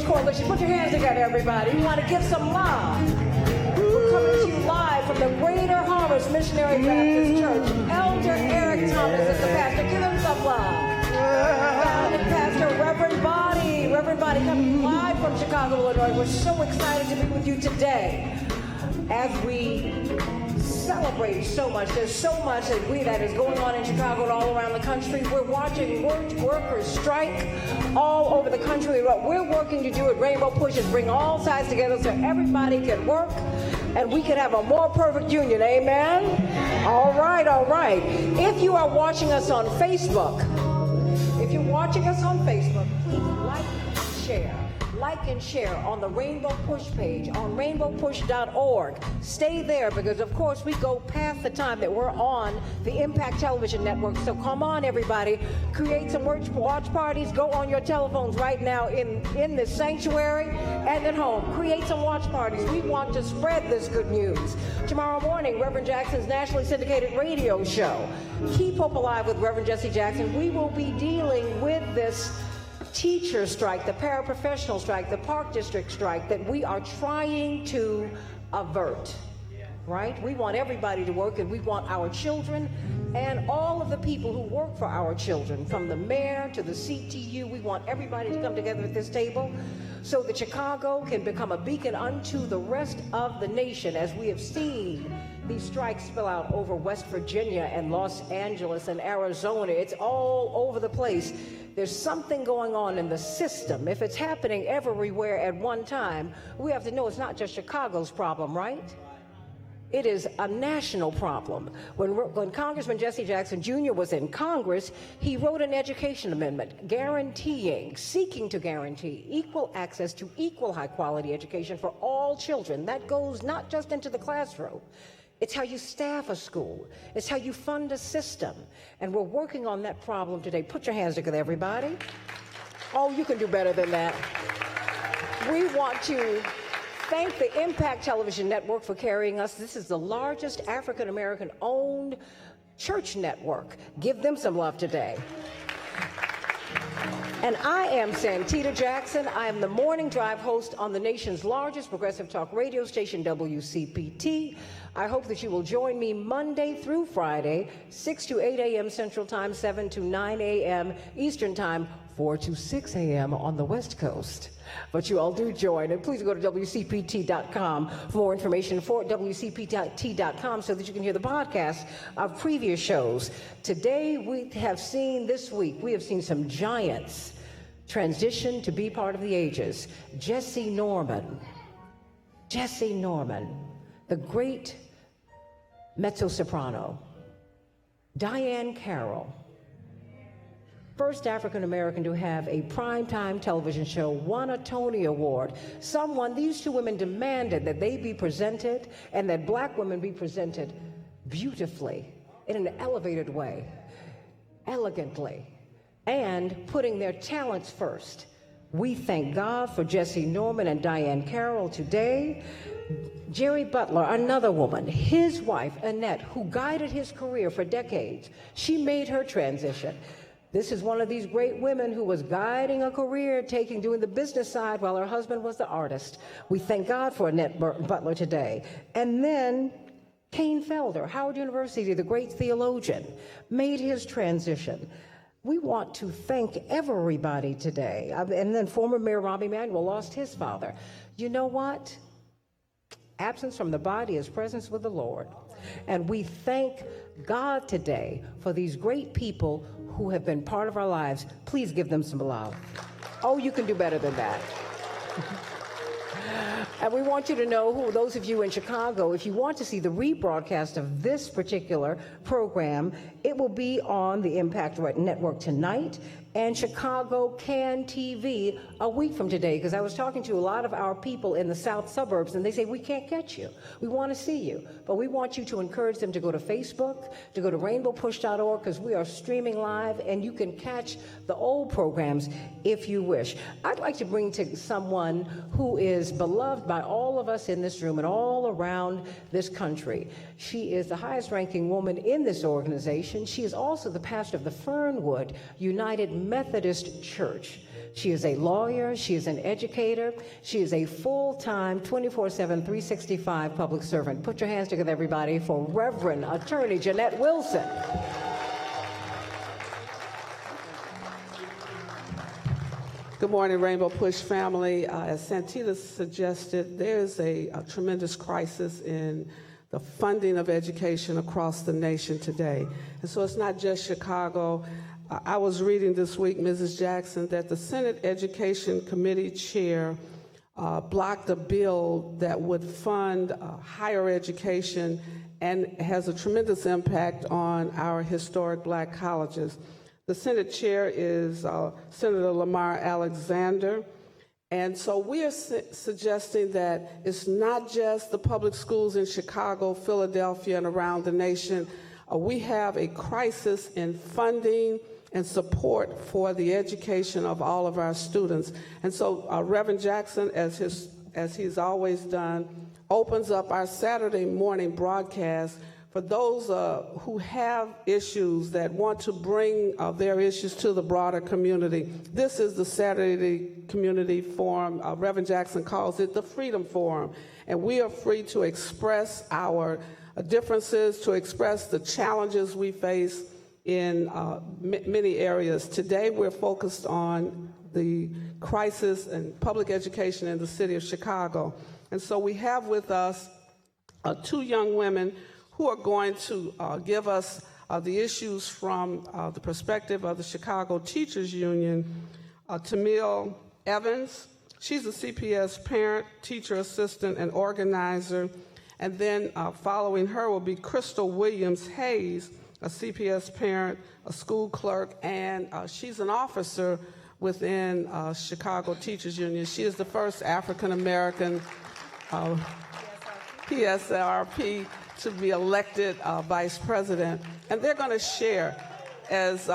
Coalition. Put your hands together, everybody. We want to give some love. We're coming to you live from the Greater Harvest Missionary Baptist Church. Elder Eric Thomas is the pastor. Give him some love. Founding pastor, Reverend Bonnie. Reverend Bonnie coming live from Chicago, Illinois. We're so excited to be with you today as we celebrate so much. There's so much that is going on in Chicago and all around the country. We're watching workers strike all over the country. What we're working to do at Rainbow Push is bring all sides together so everybody can work and we can have a more perfect union. Amen? All right, all right. If you are watching us on Facebook, please like and share on the Rainbow Push page on rainbowpush.org. Stay there because, of course, we go past the time that we're on the Impact Television Network. So come on, everybody. Create some watch parties. Go on your telephones right now in this sanctuary and at home. Create some watch parties. We want to spread this good news. Tomorrow morning, Reverend Jackson's nationally syndicated radio show. Keep Hope Alive with Reverend Jesse Jackson. We will be dealing with this teacher strike, the paraprofessional strike, the Park District strike that we are trying to avert, right? We want everybody to work and we want our children and all of the people who work for our children, from the mayor to the CTU, we want everybody to come together at this table so that Chicago can become a beacon unto the rest of the nation, as we have seen these strikes spill out over West Virginia and Los Angeles and Arizona. It's all over the place. There's something going on in the system. If it's happening everywhere at one time, we have to know it's not just Chicago's problem, right? It is a national problem. When Congressman Jesse Jackson Jr. was in Congress, he wrote an education amendment seeking to guarantee equal access to equal high-quality education for all children. That goes not just into the classroom. It's how you staff a school. It's how you fund a system. And we're working on that problem today. Put your hands together, everybody. Oh, you can do better than that. We want to thank the Impact Television Network for carrying us. This is the largest African-American owned church network. Give them some love today. And I am Santita Jackson. I am the Morning Drive host on the nation's largest progressive talk radio station, WCPT. I hope that you will join me Monday through Friday, 6 to 8 a.m. Central Time, 7 to 9 a.m. Eastern Time, 4 to 6 a.m. on the West Coast. But you all do join, and please go to WCPT.com for more information, for WCPT.com, so that you can hear the podcast of previous shows. Today, this week, we have seen some giants transition to be part of the ages. Jesse Norman, the great mezzo-soprano. Diahann Carroll, first African-American to have a primetime television show, won a Tony Award. These two women demanded that they be presented and that black women be presented beautifully, in an elevated way, elegantly, and putting their talents first. We thank God for Jesse Norman and Diahann Carroll today. Jerry Butler, another woman, his wife, Annette, who guided his career for decades, she made her transition. This is one of these great women who was guiding a career, doing the business side while her husband was the artist. We thank God for Annette Butler today. And then Kane Felder, Howard University, the great theologian, made his transition. We want to thank everybody today. And then former Mayor Rahm Emanuel lost his father. You know what? Absence from the body is presence with the Lord. And we thank God today for these great people who have been part of our lives. Please give them some love. Oh, you can do better than that. And we want you to know, those of you in Chicago, if you want to see the rebroadcast of this particular program, it will be on the Impact Network tonight and Chicago Can TV a week from today, because I was talking to a lot of our people in the south suburbs, and they say, we can't catch you. We want to see you. But we want you to encourage them to go to Facebook, to go to rainbowpush.org, because we are streaming live, and you can catch the old programs if you wish. I'd like to bring to someone who is beloved by all of us in this room and all around this country. She is the highest ranking woman in this organization. She is also the pastor of the Fernwood United Methodist Church. She is a lawyer. She is an educator. She is a full-time, 24/7, 365 public servant. Put your hands together, everybody, for Reverend Attorney Jeanette Wilson. Good morning, Rainbow Push family. As Santita suggested, there's a tremendous crisis in the funding of education across the nation today. And so it's not just Chicago. I was reading this week, Mrs. Jackson, that the Senate Education Committee chair blocked a bill that would fund higher education and has a tremendous impact on our historic black colleges. The Senate chair is Senator Lamar Alexander. And so we are suggesting that it's not just the public schools in Chicago, Philadelphia, and around the nation. We have a crisis in funding and support for the education of all of our students. And so Reverend Jackson, as he's always done, opens up our Saturday morning broadcast for those who have issues that want to bring their issues to the broader community. This is the Saturday Community Forum. Reverend Jackson calls it the Freedom Forum. And we are free to express our differences, to express the challenges we face in many areas. Today, we're focused on the crisis in public education in the city of Chicago. And so we have with us two young women who are going to give us the issues from the perspective of the Chicago Teachers Union. Tamil Evans, she's a CPS parent, teacher assistant, and organizer. And then following her will be Crystal Williams Hayes, a CPS parent, a school clerk, and she's an officer within Chicago Teachers Union. She is the first African-American PSRP to be elected vice president. And they're going to share. As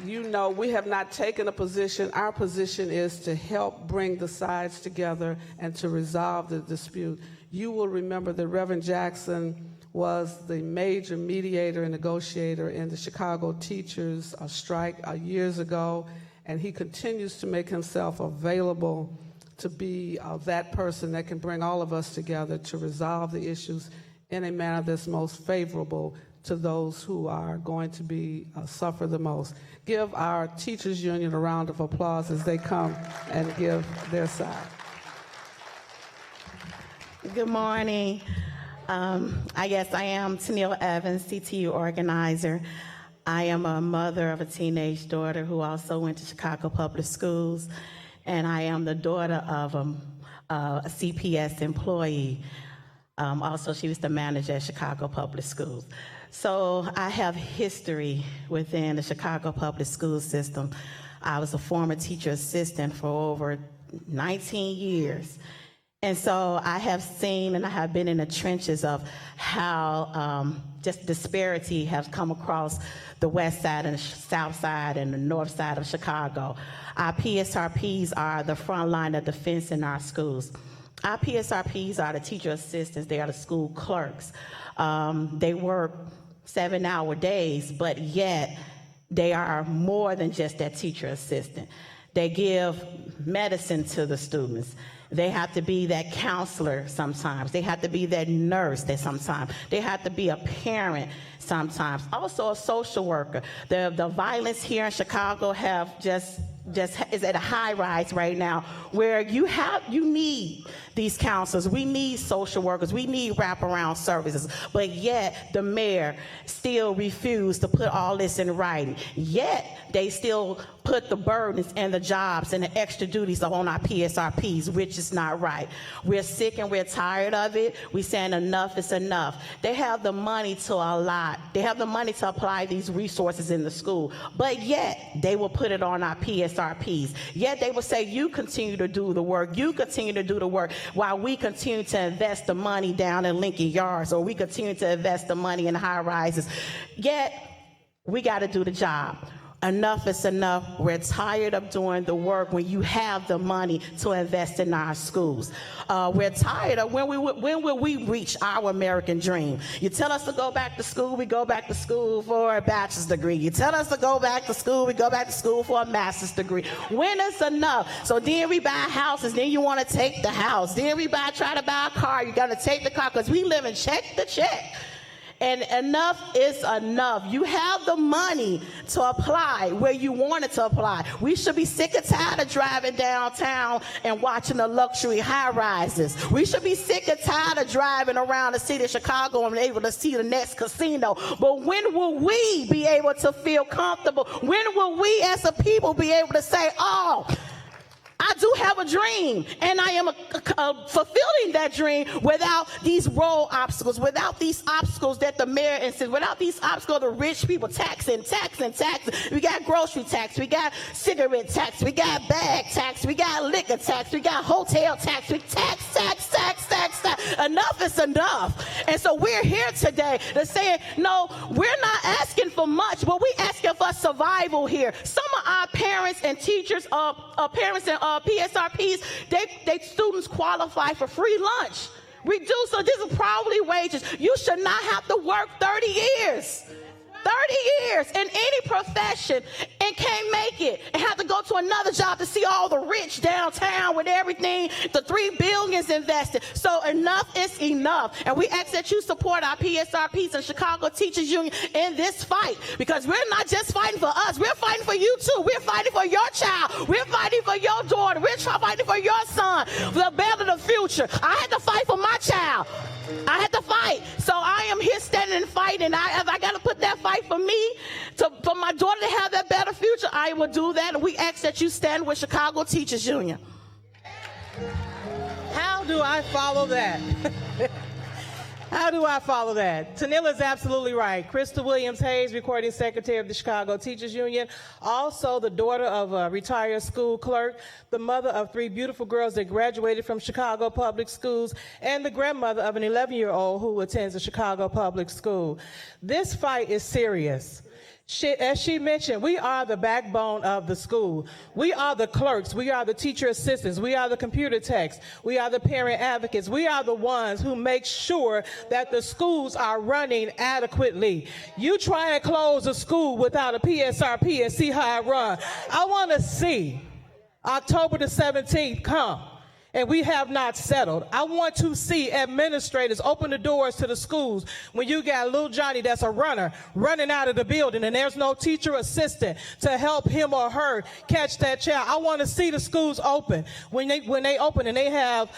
you know, we have not taken a position. Our position is to help bring the sides together and to resolve the dispute. You will remember that Reverend Jackson was the major mediator and negotiator in the Chicago teachers strike years ago, and he continues to make himself available to be that person that can bring all of us together to resolve the issues in a manner that's most favorable to those who are going to be suffer the most. Give our teachers union a round of applause as they come and give their side. Good morning. I guess I am Tamil Evans, CTU organizer. I am a mother of a teenage daughter who also went to Chicago Public Schools, and I am the daughter of a CPS employee. Also, she was the manager at Chicago Public Schools. So I have history within the Chicago Public School system. I was a former teacher assistant for over 19 years. And so I have seen and I have been in the trenches of how just disparity has come across the west side and the south side and the north side of Chicago. Our PSRPs are the front line of defense in our schools. Our PSRPs are the teacher assistants, they are the school clerks. They work 7-hour days, but yet they are more than just that teacher assistant. They give medicine to the students. They have to be that counselor sometimes. They have to be that nurse sometimes. They have to be a parent sometimes. Also a social worker. The violence here in Chicago have just is at a high rise right now, where you need these counselors, we need social workers, we need wraparound services, but yet the mayor still refused to put all this in writing. Yet they still put the burdens and the jobs and the extra duties on our PSRPs, which is not right. We're sick and we're tired of it. We're saying enough is enough. They have the money to allot. They have the money to apply these resources in the school, but yet they will put it on our PSRPs. Yet they will say, you continue to do the work. You continue to do the work while we continue to invest the money down in Lincoln Yards, or we continue to invest the money in high rises. Yet we got to do the job. Enough is enough. We're tired of doing the work when you have the money to invest in our schools. We're tired of when will we reach our American dream? You tell us to go back to school, we go back to school for a bachelor's degree. You tell us to go back to school, we go back to school for a master's degree. When is enough? So then we buy houses, then you want to take the house. Then we try to buy a car, you got to take the car because we live in check to check. And enough is enough. You have the money to apply where you wanted to apply. We should be sick and tired of driving downtown and watching the luxury high-rises. We should be sick and tired of driving around the city of Chicago and able to see the next casino. But when will we be able to feel comfortable? When will we as a people be able to say, oh, I do have a dream, and I am fulfilling that dream without these road obstacles, without these obstacles that the mayor insists, without these obstacles the rich people taxing. We got grocery tax, we got cigarette tax, we got bag tax, we got liquor tax, we got hotel tax, we tax. Enough is enough. And so we're here today to say, no, we're not asking for much, but we're asking for survival here. Some of our parents and teachers, parents and PSRPs, they students qualify for free lunch. Reduce or probably wages. You should not have to work 30 years. 30 years in any profession and can't make it and have to go to another job to see all the rich downtown with everything, the $3 billion invested. So enough is enough. And we ask that you support our PSRPs and Chicago Teachers Union in this fight, because we're not just fighting for us, we're fighting for you too. We're fighting for your child. We're fighting for your daughter. We're fighting for your son, for the better the future. I had to fight for my child. I had to fight. So I am here standing and fighting. If I got to put that fight for me, for my daughter to have that better future, I will do that. And we ask that you stand with Chicago Teachers Union. How do I follow that? How do I follow that? Tanilla is absolutely right. Krista Williams-Hayes, recording secretary of the Chicago Teachers Union, also the daughter of a retired school clerk, the mother of 3 beautiful girls that graduated from Chicago Public Schools, and the grandmother of an 11-year-old who attends a Chicago Public School. This fight is serious. As she mentioned, we are the backbone of the school. We are the clerks. We are the teacher assistants. We are the computer techs. We are the parent advocates. We are the ones who make sure that the schools are running adequately. You try and close a school without a PSRP and see how it runs. I want to see October the 17th come, and we have not settled. I want to see administrators open the doors to the schools when you got little Johnny that's a runner running out of the building and there's no teacher assistant to help him or her catch that child. I want to see the schools open. When they open and they have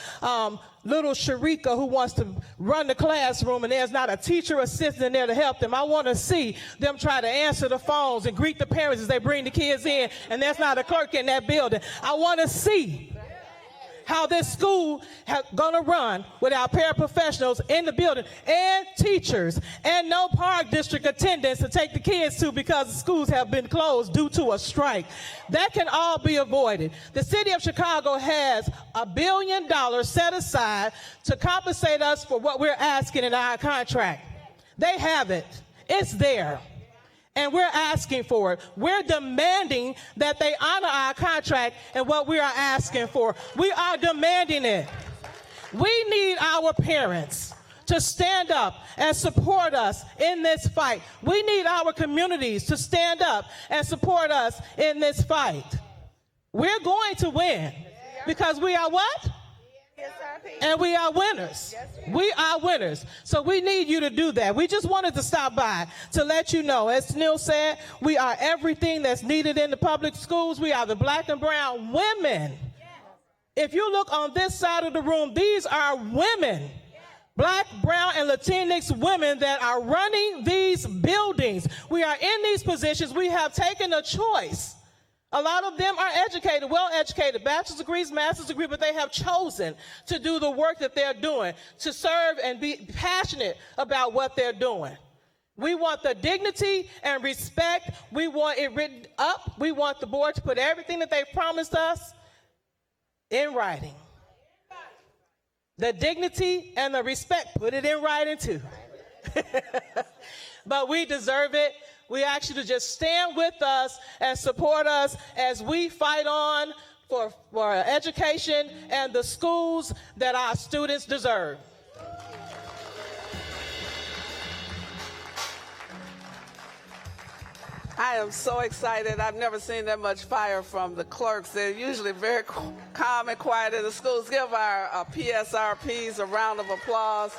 little Sharika who wants to run the classroom and there's not a teacher assistant there to help them. I want to see them try to answer the phones and greet the parents as they bring the kids in and there's not a clerk in that building. I want to see how this school is going to run without paraprofessionals in the building and teachers and no park district attendants to take the kids to because the schools have been closed due to a strike. That can all be avoided. The city of Chicago has $1 billion set aside to compensate us for what we're asking in our contract. They have it. It's there. And we're asking for it. We're demanding that they honor our contract and what we are asking for. We are demanding it. We need our parents to stand up and support us in this fight. We need our communities to stand up and support us in this fight. We're going to win because we are what? And we are winners. We are winners. So we need you to do that. We just wanted to stop by to let you know, as Neil said, we are everything that's needed in the public schools. We are the black and brown women. If you look on this side of the room, these are women, black, brown, and Latinx women that are running these buildings. We are in these positions. We have taken a choice. A lot of them are educated, well-educated, bachelor's degrees, master's degree, but they have chosen to do the work that they're doing, to serve and be passionate about what they're doing. We want the dignity and respect. We want it written up. We want the board to put everything that they've promised us in writing. The dignity and the respect, put it in writing too. But we deserve it. We ask you to just stand with us and support us as we fight on for education and the schools that our students deserve. I am so excited. I've never seen that much fire from the clerks. They're usually very calm and quiet in the schools. Give our PSRPs a round of applause.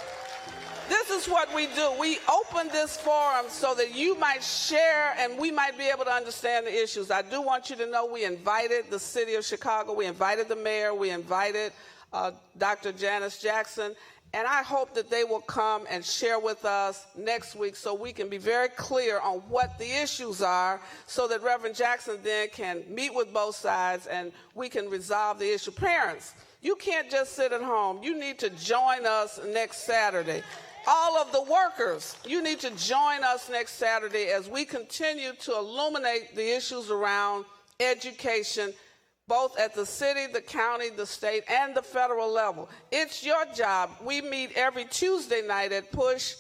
This is what we do. We open this forum so that you might share and we might be able to understand the issues. I do want you to know we invited the city of Chicago. We invited the mayor. We invited Dr. Janice Jackson. And I hope that they will come and share with us next week so we can be very clear on what the issues are so that Reverend Jackson then can meet with both sides and we can resolve the issue. Parents, you can't just sit at home. You need to join us next Saturday. All of the workers, you need to join us next Saturday as we continue to illuminate the issues around education, both at the city, the county, the state, and the federal level. It's your job. We meet every Tuesday night at PUSH.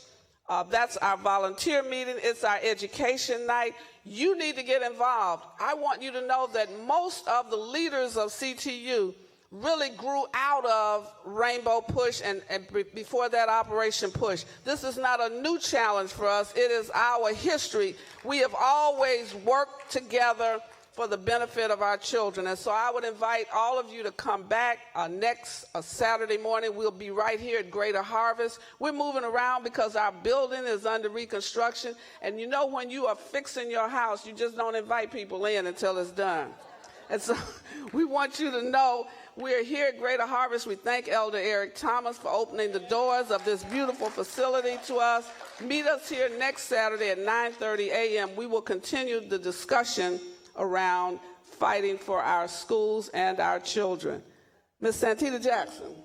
That's our volunteer meeting. It's our education night. You need to get involved. I want you to know that most of the leaders of CTU really grew out of Rainbow Push and before that Operation Push. This is not a new challenge for us. It is our history. We have always worked together for the benefit of our children. And so I would invite all of you to come back next Saturday morning. We'll be right here at Greater Harvest. We're moving around because our building is under reconstruction. And you know, when you are fixing your house, you just don't invite people in until it's done. And so we want you to know we're here at Greater Harvest. We thank Elder Eric Thomas for opening the doors of this beautiful facility to us. Meet us here next Saturday at 9:30 a.m. We will continue the discussion around fighting for our schools and our children. Ms. Santita Jackson.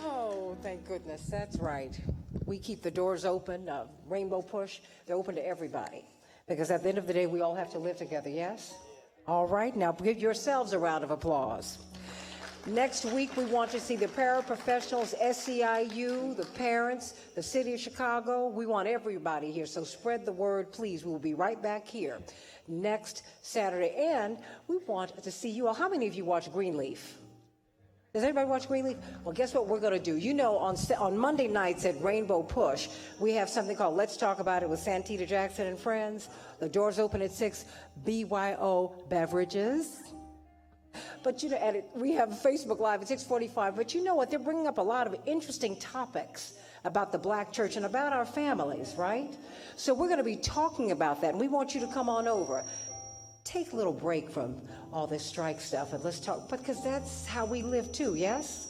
Oh, thank goodness. That's right. We keep the doors open. Rainbow Push, they're open to everybody. Because at the end of the day, we all have to live together, yes? All right, now give yourselves a round of applause. Next week, we want to see the paraprofessionals, SEIU, the parents, the city of Chicago. We want everybody here, so spread the word, please. We will be right back here next Saturday. And we want to see you all. How many of you watch Greenleaf? Does everybody watch Greenleaf? Well, guess what we're going to do? You know, on Monday nights at Rainbow Push, we have something called Let's Talk About It with Santita Jackson and friends. The doors open at 6, BYO beverages. But, you know, we have Facebook Live at 6:45. But you know what? They're bringing up a lot of interesting topics about the Black church and about our families, right? So we're going to be talking about that, and we want you to come on over. Take a little break from all this strike stuff and let's talk, because that's how we live too, yes?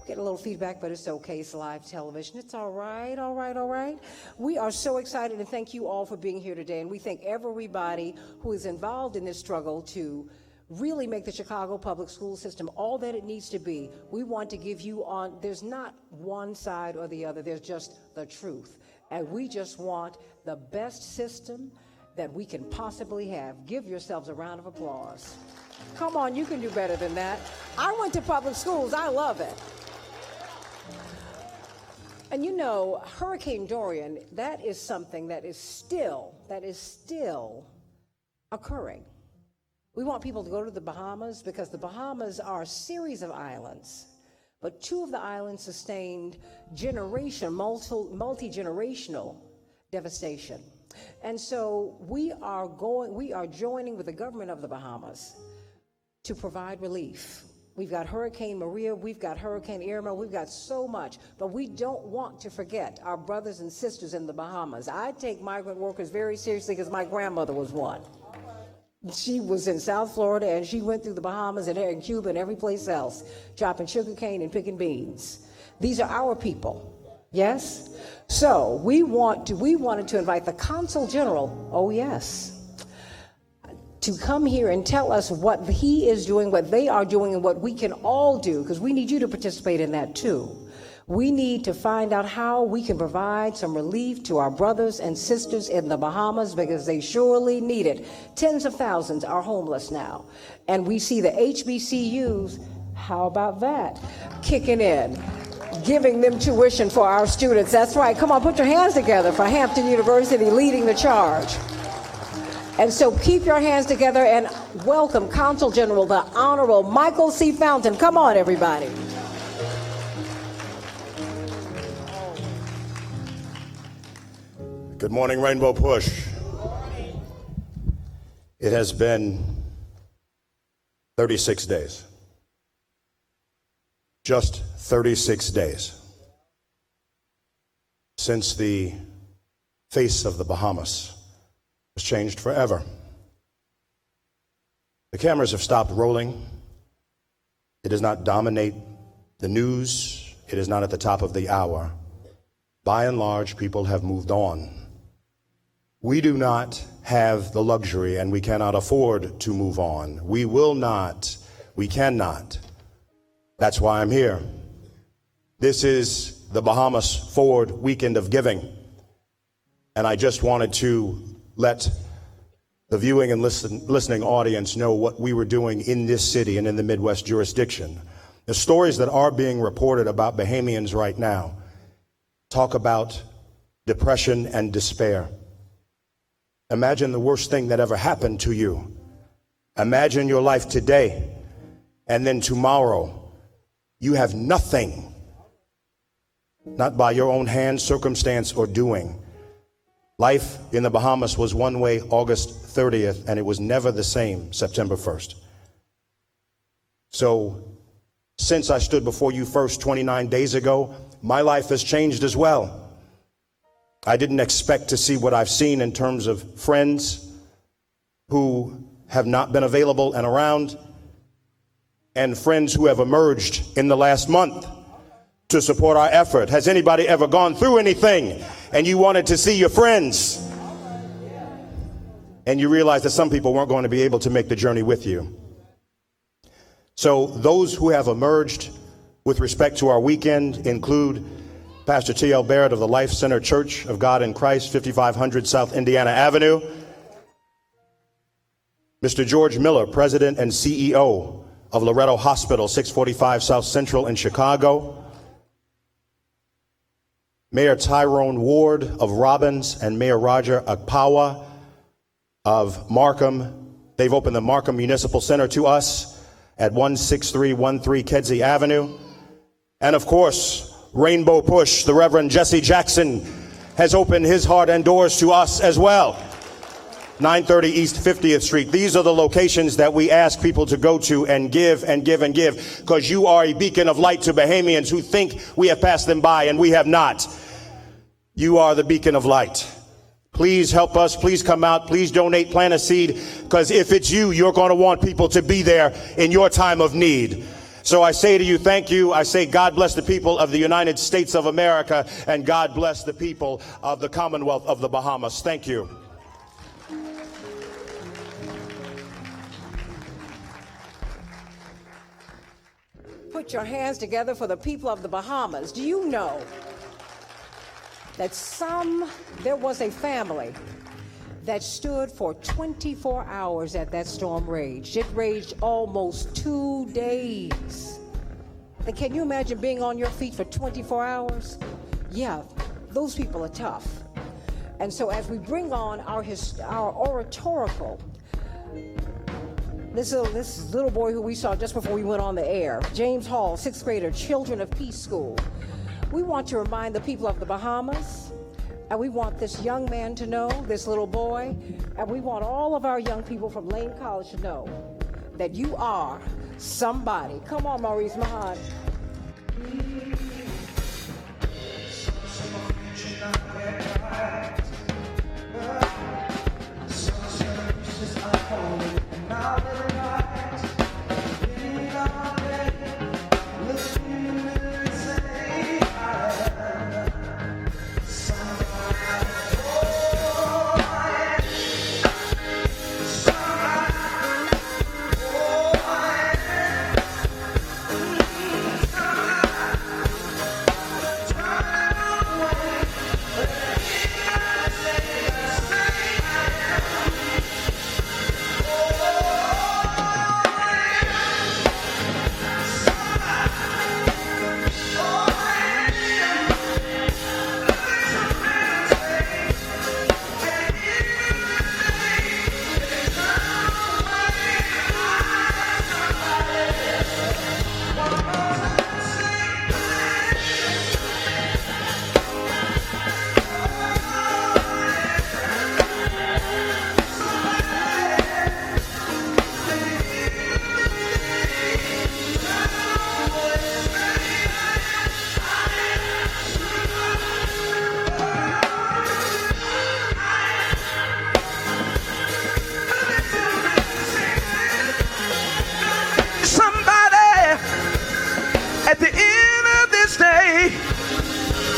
Get a little feedback, but it's okay. It's live television. It's all right, all right, all right. We are so excited, and thank you all for being here today. And we thank everybody who is involved in this struggle to really make the Chicago public school system all that it needs to be. We want to give you there's not one side or the other. There's just the truth. And we just want the best system that we can possibly have. Give yourselves a round of applause. Come on, you can do better than that. I went to public schools. I love it. And you know, Hurricane Dorian, that is something that is still occurring. We want people to go to the Bahamas because the Bahamas are a series of islands, but 2 of the islands sustained multi-generational devastation. And so we are joining with the government of the Bahamas to provide relief. We've got Hurricane Maria, we've got Hurricane Irma, we've got so much, but we don't want to forget our brothers and sisters in the Bahamas. I take migrant workers very seriously because my grandmother was one. She was in South Florida and she went through the Bahamas and Cuba and every place else, chopping sugarcane and picking beans. These are our people. Yes? So we wanted to invite the Consul General, oh yes, to come here and tell us what he is doing, what they are doing, and what we can all do, because we need you to participate in that too. We need to find out how we can provide some relief to our brothers and sisters in the Bahamas because they surely need it. Tens of thousands are homeless now. And we see the HBCUs, How about that? Kicking in, giving them tuition for our students. That's right. Come on, put your hands together for Hampton University leading the charge. And so keep your hands together and welcome Consul General, the Honorable Michael C. Fountain. Come on, everybody. Good morning, Rainbow Push. It has been 36 days. Just 36 days since the face of the Bahamas was changed forever. The cameras have stopped rolling. It does not dominate the news. It is not at the top of the hour. By and large, people have moved on. We do not have the luxury, and we cannot afford to move on. We will not. We cannot. That's why I'm here. This is the Bahamas Forward Weekend of Giving. And I just wanted to let the viewing and listening audience know what we were doing in this city and in the Midwest jurisdiction. The stories that are being reported about Bahamians right now talk about depression and despair. Imagine the worst thing that ever happened to you. Imagine your life today, and then tomorrow you have nothing, not by your own hand, circumstance, or doing. Life in the Bahamas was one way August 30th, and it was never the same September 1st. So, since I stood before you first 29 days ago, my life has changed as well. I didn't expect to see what I've seen in terms of friends who have not been available and around, and friends who have emerged in the last month to support our effort. Has anybody ever gone through anything and you wanted to see your friends and you realized that some people weren't going to be able to make the journey with you? So those who have emerged with respect to our weekend include Pastor T.L. Barrett of the Life Center Church of God in Christ, 5500 South Indiana Avenue. Mr. George Miller, President and CEO of Loretto Hospital, 645 South Central in Chicago. Mayor Tyrone Ward of Robbins and Mayor Roger Akpawa of Markham. They've opened the Markham Municipal Center to us at 16313 Kedzie Avenue. And of course, Rainbow Push, the Reverend Jesse Jackson, has opened his heart and doors to us as well. 930 East 50th Street. These are the locations that we ask people to go to and give and give and give, because you are a beacon of light to Bahamians who think we have passed them by, and we have not. You are the beacon of light. Please help us. Please come out. Please donate, plant a seed, because if it's you, you're going to want people to be there in your time of need. So I say to you, thank you. I say God bless the people of the United States of America, and God bless the people of the Commonwealth of the Bahamas. Thank you. Put your hands together for the people of the Bahamas. Do you know that there was a family that stood for 24 hours at that storm raged? It raged almost 2 days. And can you imagine being on your feet for 24 hours? Yeah, those people are tough. And so as we bring on our oratorical, this little boy who we saw just before we went on the air, James Hall, 6th grader, Children of Peace School. We want to remind the people of the Bahamas, and we want this young man to know, this little boy, and we want all of our young people from Lane College to know that you are somebody. Come on, Maurice Mahan.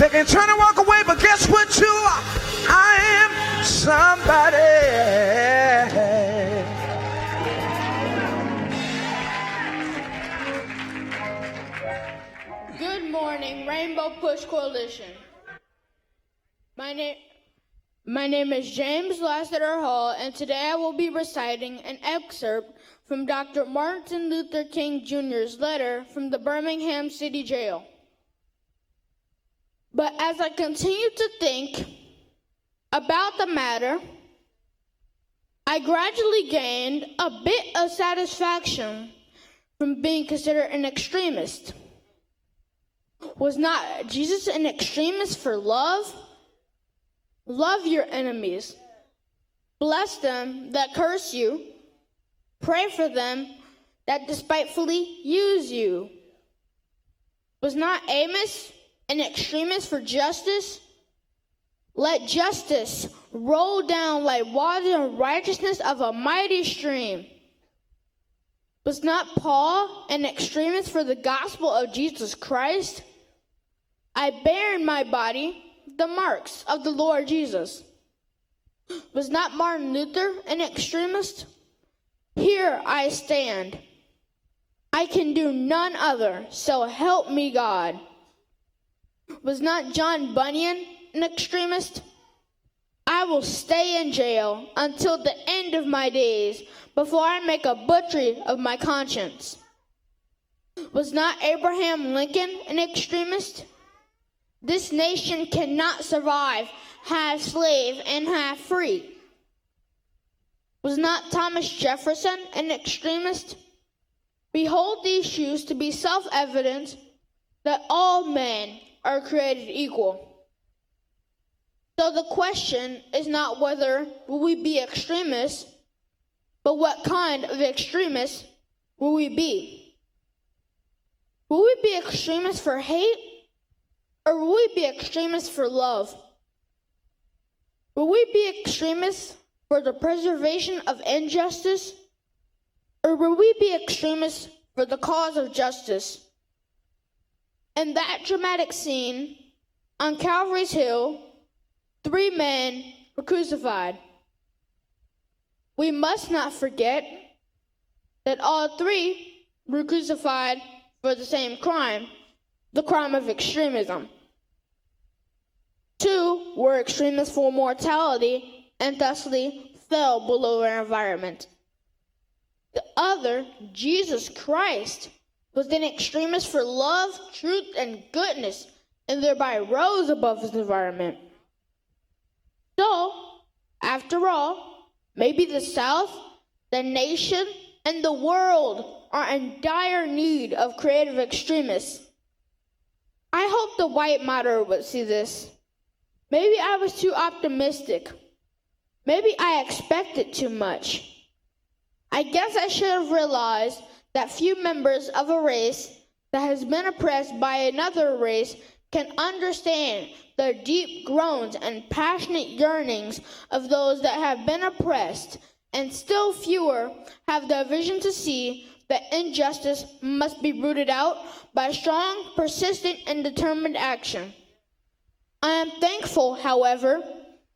They can turn and walk away, but guess what you are? I am somebody. Good morning, Rainbow Push Coalition. My name is James Lassiter Hall, and today I will be reciting an excerpt from Dr. Martin Luther King Jr.'s letter from the Birmingham City Jail. But as I continue to think about the matter, I gradually gained a bit of satisfaction from being considered an extremist. Was not Jesus an extremist for love? Love your enemies. Bless them that curse you. Pray for them that despitefully use you. Was not Amos an extremist for justice? Let justice roll down like water and righteousness of a mighty stream. Was not Paul an extremist for the gospel of Jesus Christ? I bear in my body the marks of the Lord Jesus. Was not Martin Luther an extremist? Here I stand. I can do none other, so help me God. Was not John Bunyan an extremist? I will stay in jail until the end of my days before I make a butchery of my conscience. Was not Abraham Lincoln an extremist? This nation cannot survive half slave and half free. Was not Thomas Jefferson an extremist? Behold these truths to be self-evident that all men are created equal. So the question is not whether will we be extremists, but what kind of extremists will we be? Will we be extremists for hate, or will we be extremists for love? Will we be extremists for the preservation of injustice, or will we be extremists for the cause of justice? In that dramatic scene on Calvary's Hill, 3 men were crucified. We must not forget that all 3 were crucified for the same crime, the crime of extremism. 2 were extremists for mortality and thusly fell below our environment. The other, Jesus Christ, was an extremist for love, truth, and goodness, and thereby rose above his environment. So, after all, maybe the South, the nation, and the world are in dire need of creative extremists. I hope the white moderate would see this. Maybe I was too optimistic. Maybe I expected too much. I guess I should have realized that few members of a race that has been oppressed by another race can understand the deep groans and passionate yearnings of those that have been oppressed, and still fewer have the vision to see that injustice must be rooted out by strong, persistent, and determined action. I am thankful, however,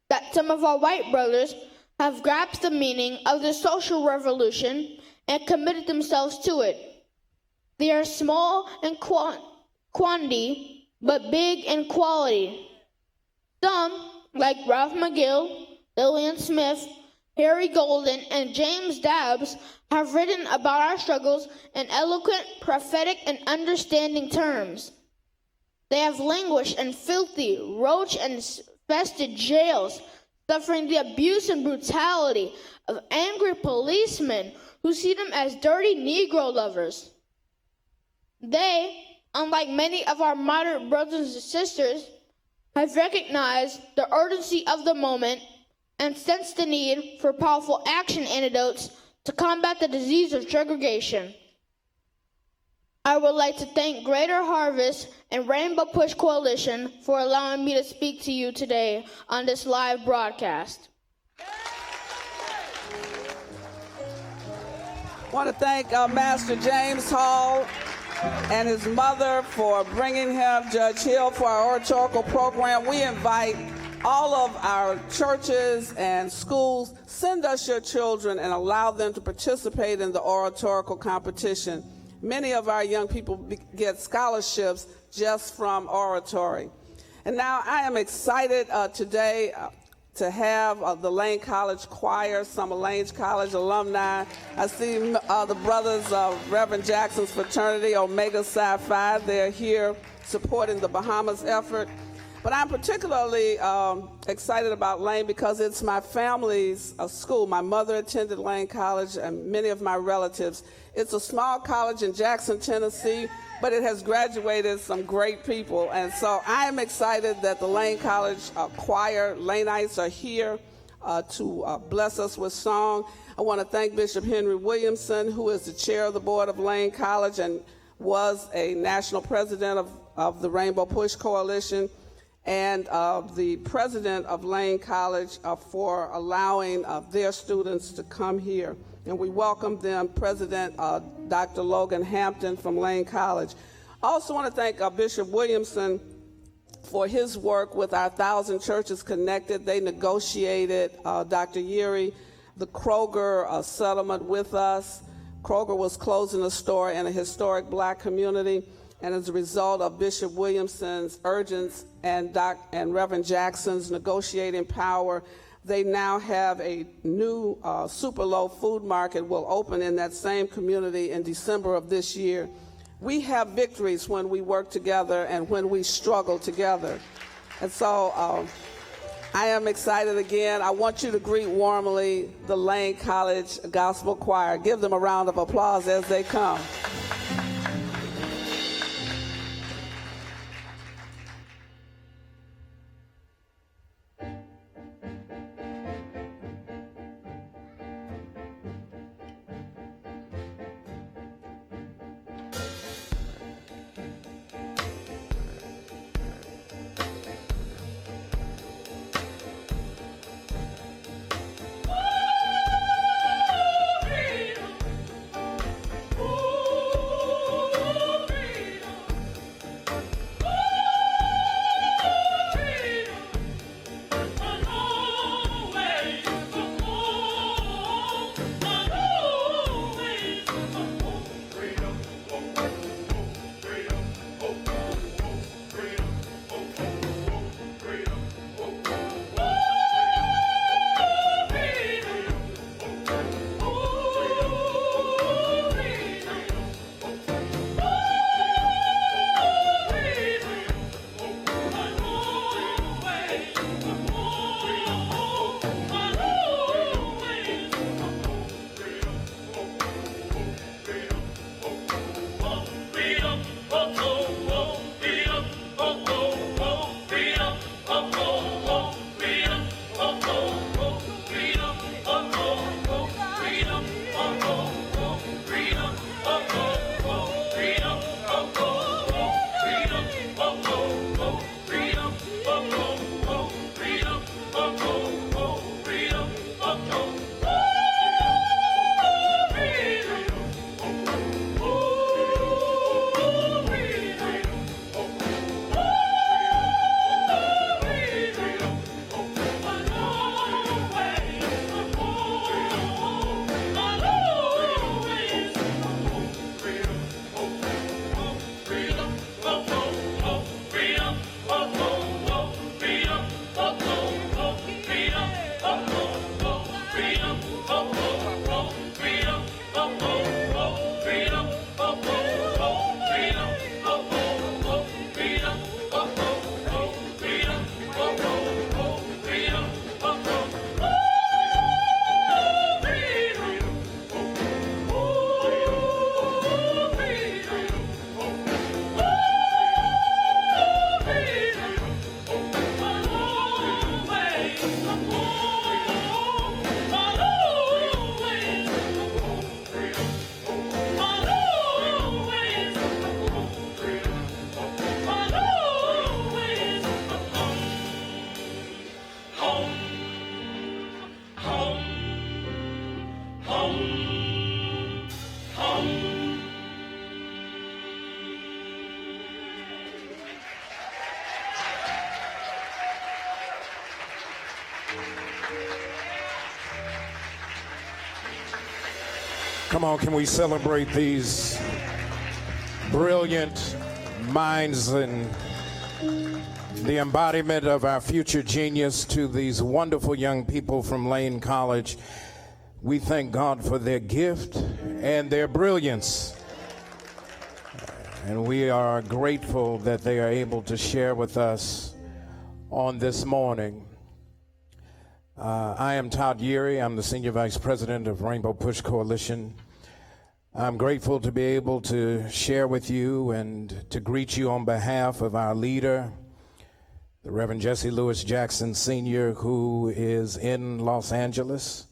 that some of our white brothers have grasped the meaning of the social revolution and committed themselves to it. They are small in quantity, but big in quality. Some, like Ralph McGill, Lillian Smith, Harry Golden, and James Dabbs, have written about our struggles in eloquent, prophetic, and understanding terms. They have languished in filthy, roach-infested jails, suffering the abuse and brutality of angry policemen who see them as dirty Negro lovers. They, unlike many of our moderate brothers and sisters, have recognized the urgency of the moment and sensed the need for powerful action antidotes to combat the disease of segregation. I would like to thank Greater Harvest and Rainbow Push Coalition for allowing me to speak to you today on this live broadcast. I want to thank Master James Hall and his mother for bringing him, Judge Hill for our oratorical program. We invite all of our churches and schools, send us your children and allow them to participate in the oratorical competition. Many of our young people get scholarships just from oratory. And now I am excited today to have the Lane College Choir, some of Lane's College alumni. I see the brothers of Reverend Jackson's fraternity, Omega Psi Phi. They're here supporting the Bahamas effort. But I'm particularly excited about Lane because it's my family's school. My mother attended Lane College and many of my relatives. It's a small college in Jackson, Tennessee, but it has graduated some great people. And so I am excited that the Lane College choir, Laneites, are here to bless us with song. I want to thank Bishop Henry Williamson, who is the chair of the board of Lane College and was a national president of the Rainbow Push Coalition, and the president of Lane College for allowing their students to come here. And we welcome them, President Dr. Logan Hampton from Lane College. I also want to thank Bishop Williamson for his work with our 1,000 Churches Connected. They negotiated, Dr. Yeary, the Kroger settlement with us. Kroger was closing a store in a historic black community, and as a result of Bishop Williamson's urgence and Reverend Jackson's negotiating power, they now have a new super low food market will open in that same community in December of this year. We have victories when we work together and when we struggle together. And so I am excited again. I want you to greet warmly the Lane College Gospel Choir. Give them a round of applause as they come. Come on, can we celebrate these brilliant minds and the embodiment of our future genius to these wonderful young people from Lane College. We thank God for their gift and their brilliance. And we are grateful that they are able to share with us on this morning. I am Todd Yeary. I'm the Senior Vice President of Rainbow Push Coalition. I'm grateful to be able to share with you and to greet you on behalf of our leader, the Reverend Jesse Lewis Jackson Sr., who is in Los Angeles.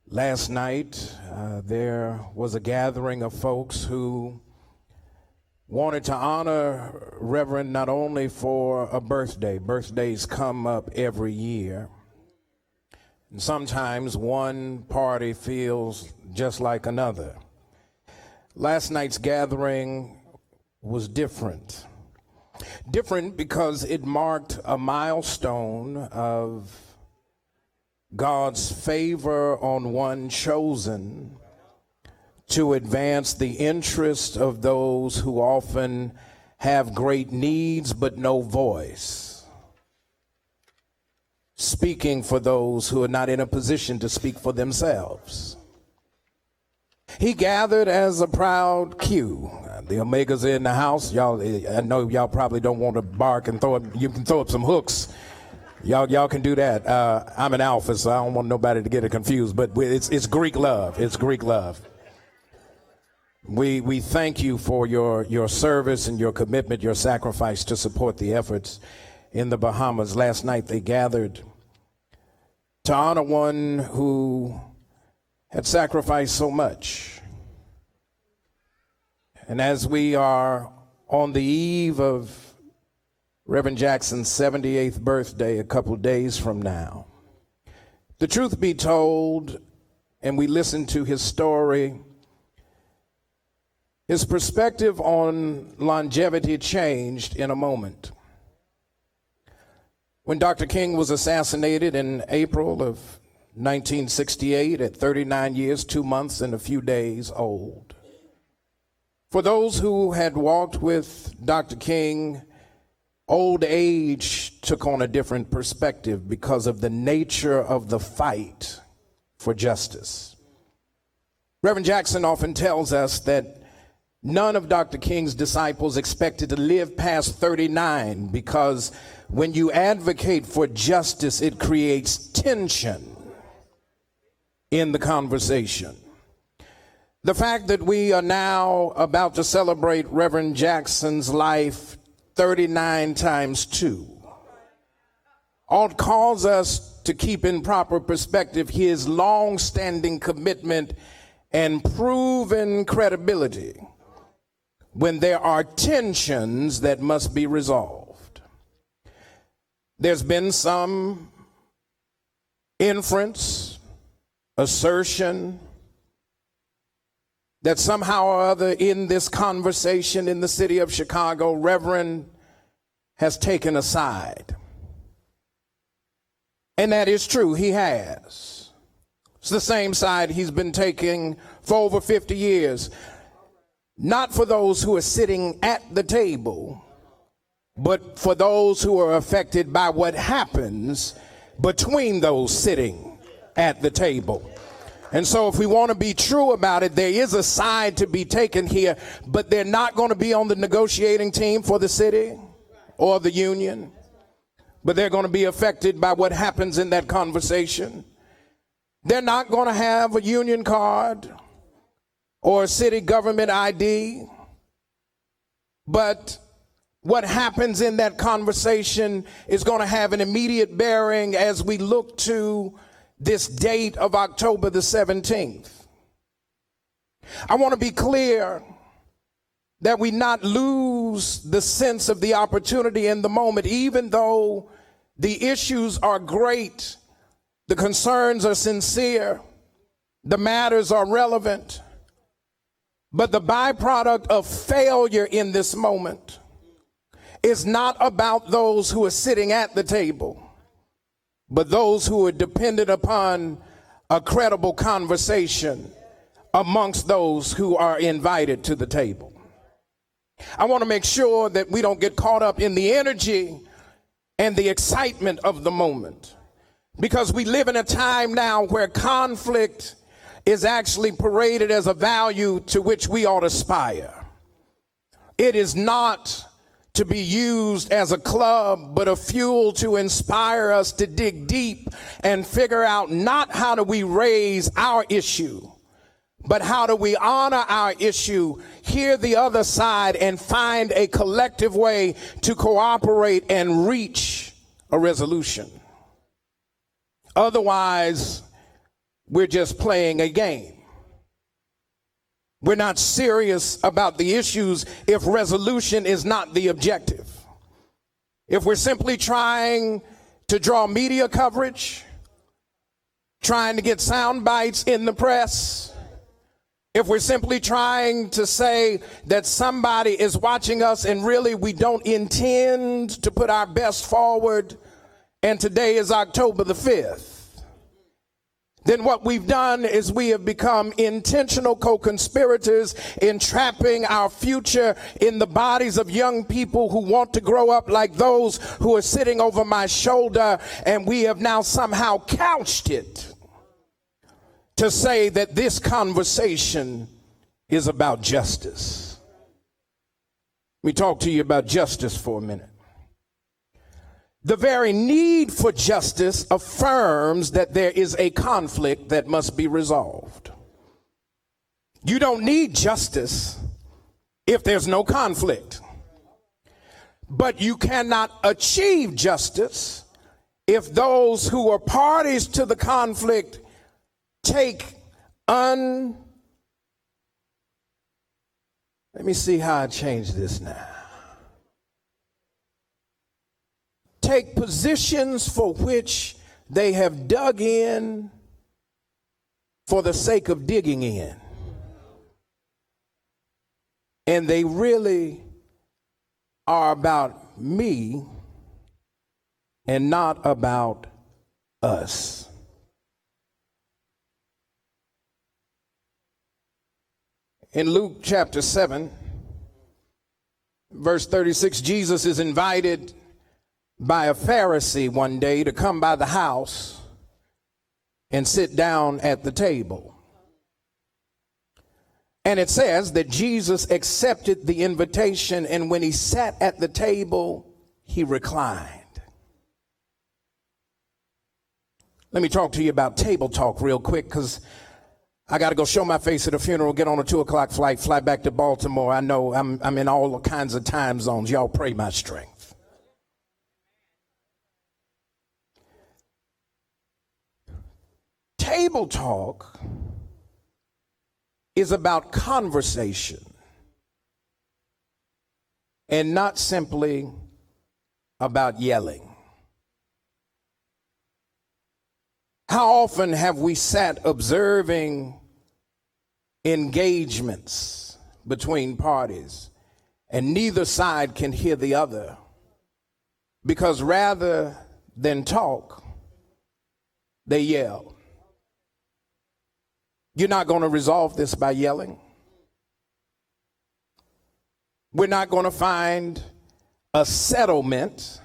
Last night, there was a gathering of folks who wanted to honor Reverend not only for a birthday. Birthdays come up every year. And sometimes one party feels just like another. Last night's gathering was different. Different because it marked a milestone of God's favor on one chosen to advance the interest of those who often have great needs but no voice. Speaking for those who are not in a position to speak for themselves. He gathered as a proud Q. The Omegas are in the house. Y'all, I know y'all probably don't want to bark and throw up. You can throw up some hooks. Y'all can do that. I'm an alpha, so I don't want nobody to get it confused. But it's Greek love. It's Greek love. We thank you for your service and your commitment, your sacrifice to support the efforts in the Bahamas. Last night they gathered to honor one who had sacrificed so much. And as we are on the eve of Reverend Jackson's 78th birthday a couple days from now, the truth be told, and we listen to his story, his perspective on longevity changed in a moment. When Dr. King was assassinated in April of 1968 at 39 years, 2 months, and a few days old. For those who had walked with Dr. King, old age took on a different perspective because of the nature of the fight for justice. Reverend Jackson often tells us that none of Dr. King's disciples expected to live past 39 because when you advocate for justice, it creates tension in the conversation. The fact that we are now about to celebrate Reverend Jackson's life 39 times 2 ought cause us to keep in proper perspective his long-standing commitment and proven credibility when there are tensions that must be resolved. There's been some inference, assertion that somehow or other in this conversation in the city of Chicago, Reverend has taken a side. And that is true, he has. It's the same side he's been taking for over 50 years. Not for those who are sitting at the table, but for those who are affected by what happens between those sitting at the table. And so if we want to be true about it, there is a side to be taken here, but they're not going to be on the negotiating team for the city or the union, but they're going to be affected by what happens in that conversation. They're not going to have a union card or a city government ID, but what happens in that conversation is going to have an immediate bearing as we look to this date of October the 17th. I want to be clear that we not lose the sense of the opportunity in the moment, even though the issues are great, the concerns are sincere, the matters are relevant, but the byproduct of failure in this moment is not about those who are sitting at the table, but those who are dependent upon a credible conversation amongst those who are invited to the table. I want to make sure that we don't get caught up in the energy and the excitement of the moment, because we live in a time now where conflict is actually paraded as a value to which we ought to aspire. It is not to be used as a club, but a fuel to inspire us to dig deep and figure out not how do we raise our issue, but how do we honor our issue, hear the other side, and find a collective way to cooperate and reach a resolution. Otherwise, we're just playing a game. We're not serious about the issues if resolution is not the objective. If we're simply trying to draw media coverage, trying to get sound bites in the press, if we're simply trying to say that somebody is watching us and really we don't intend to put our best forward, and today is October the 5th, then what we've done is we have become intentional co-conspirators, entrapping our future in the bodies of young people who want to grow up like those who are sitting over my shoulder, and we have now somehow couched it to say that this conversation is about justice. Let me talk to you about justice for a minute. The very need for justice affirms that there is a conflict that must be resolved. You don't need justice if there's no conflict. But you cannot achieve justice if those who are parties to the conflict take let me see how I change this now. Take positions for which they have dug in for the sake of digging in. And they really are about me and not about us. In Luke chapter 7, verse 36, Jesus is invited by a Pharisee one day to come by the house and sit down at the table. And it says that Jesus accepted the invitation, and when he sat at the table, he reclined. Let me talk to you about table talk real quick, because I got to go show my face at a funeral, get on a 2:00 flight, fly back to Baltimore. I know I'm in all kinds of time zones. Y'all pray my strength. Table talk is about conversation and not simply about yelling. How often have we sat observing engagements between parties and neither side can hear the other, because rather than talk, they yell? You're not going to resolve this by yelling. We're not going to find a settlement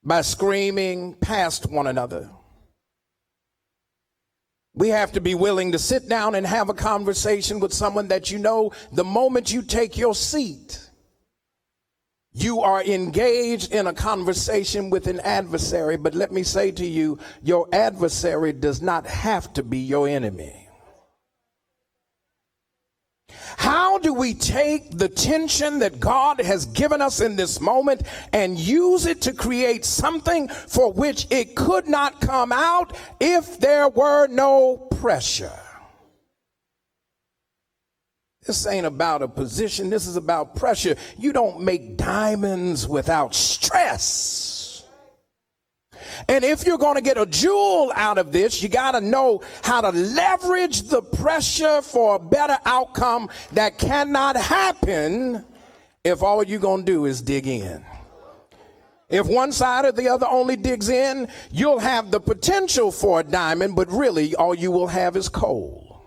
by screaming past one another. We have to be willing to sit down and have a conversation with someone that you know the moment you take your seat, you are engaged in a conversation with an adversary. But let me say to you, your adversary does not have to be your enemy. How do we take the tension that God has given us in this moment and use it to create something for which it could not come out if there were no pressure? This ain't about a position. This is about pressure. You don't make diamonds without stress. And if you're going to get a jewel out of this, you got to know how to leverage the pressure for a better outcome that cannot happen if all you're going to do is dig in. If one side or the other only digs in, you'll have the potential for a diamond, but really all you will have is coal.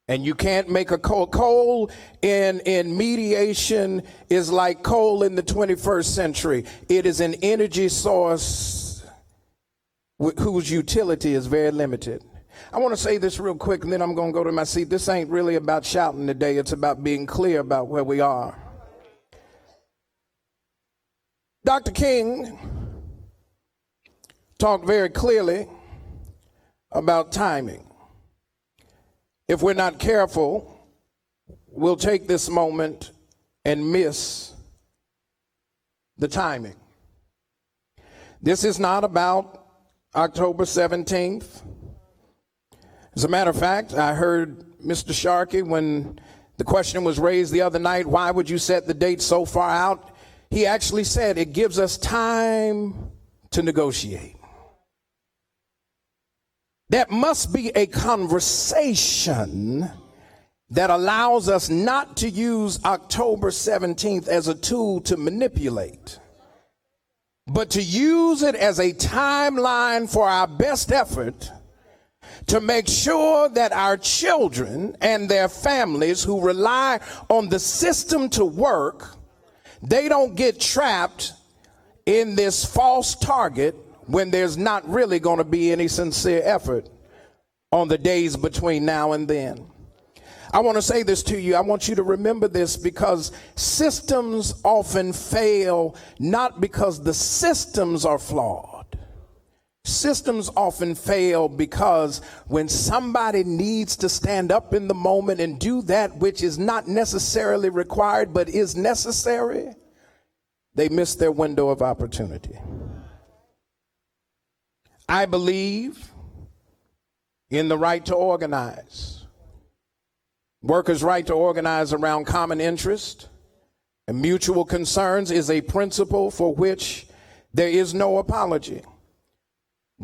And you can't make a coal. Coal in mediation is like coal in the 21st century. It is an energy source whose utility is very limited. I want to say this real quick, and then I'm going to go to my seat. This ain't really about shouting today. It's about being clear about where we are. Dr. King talked very clearly about timing. If we're not careful, we'll take this moment and miss the timing. This is not about October 17th. As a matter of fact, I heard Mr. Sharkey, when the question was raised the other night, why would you set the date so far out? He actually said it gives us time to negotiate. That must be a conversation that allows us not to use October 17th as a tool to manipulate, but to use it as a timeline for our best effort to make sure that our children and their families who rely on the system to work, they don't get trapped in this false target when there's not really going to be any sincere effort on the days between now and then. I want to say this to you. I want you to remember this, because systems often fail not because the systems are flawed. Systems often fail because when somebody needs to stand up in the moment and do that which is not necessarily required but is necessary, they miss their window of opportunity. I believe in the right to organize. Workers' right to organize around common interest and mutual concerns is a principle for which there is no apology.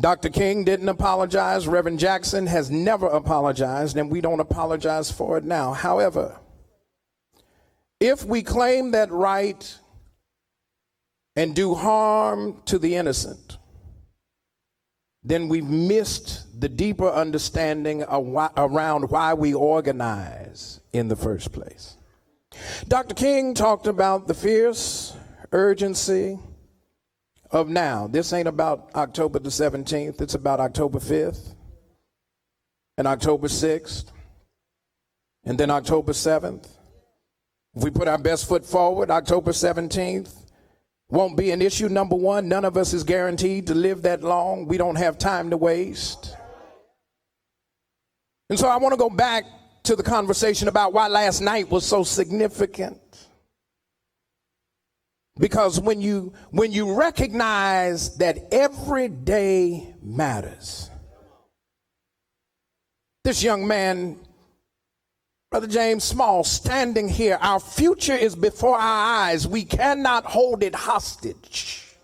Dr. King didn't apologize. Reverend Jackson has never apologized, and we don't apologize for it now. However, if we claim that right and do harm to the innocent, then we've missed the deeper understanding around why we organize in the first place. Dr. King talked about the fierce urgency of now. This ain't about October the 17th. It's about October 5th and October 6th and then October 7th. If we put our best foot forward, October 17th won't be an issue. Number one, none of us is guaranteed to live that long. We don't have time to waste. And so I want to go back to the conversation about why last night was so significant. Because when you recognize that every day matters. This young man, Brother James Small, standing here, our future is before our eyes. We cannot hold it hostage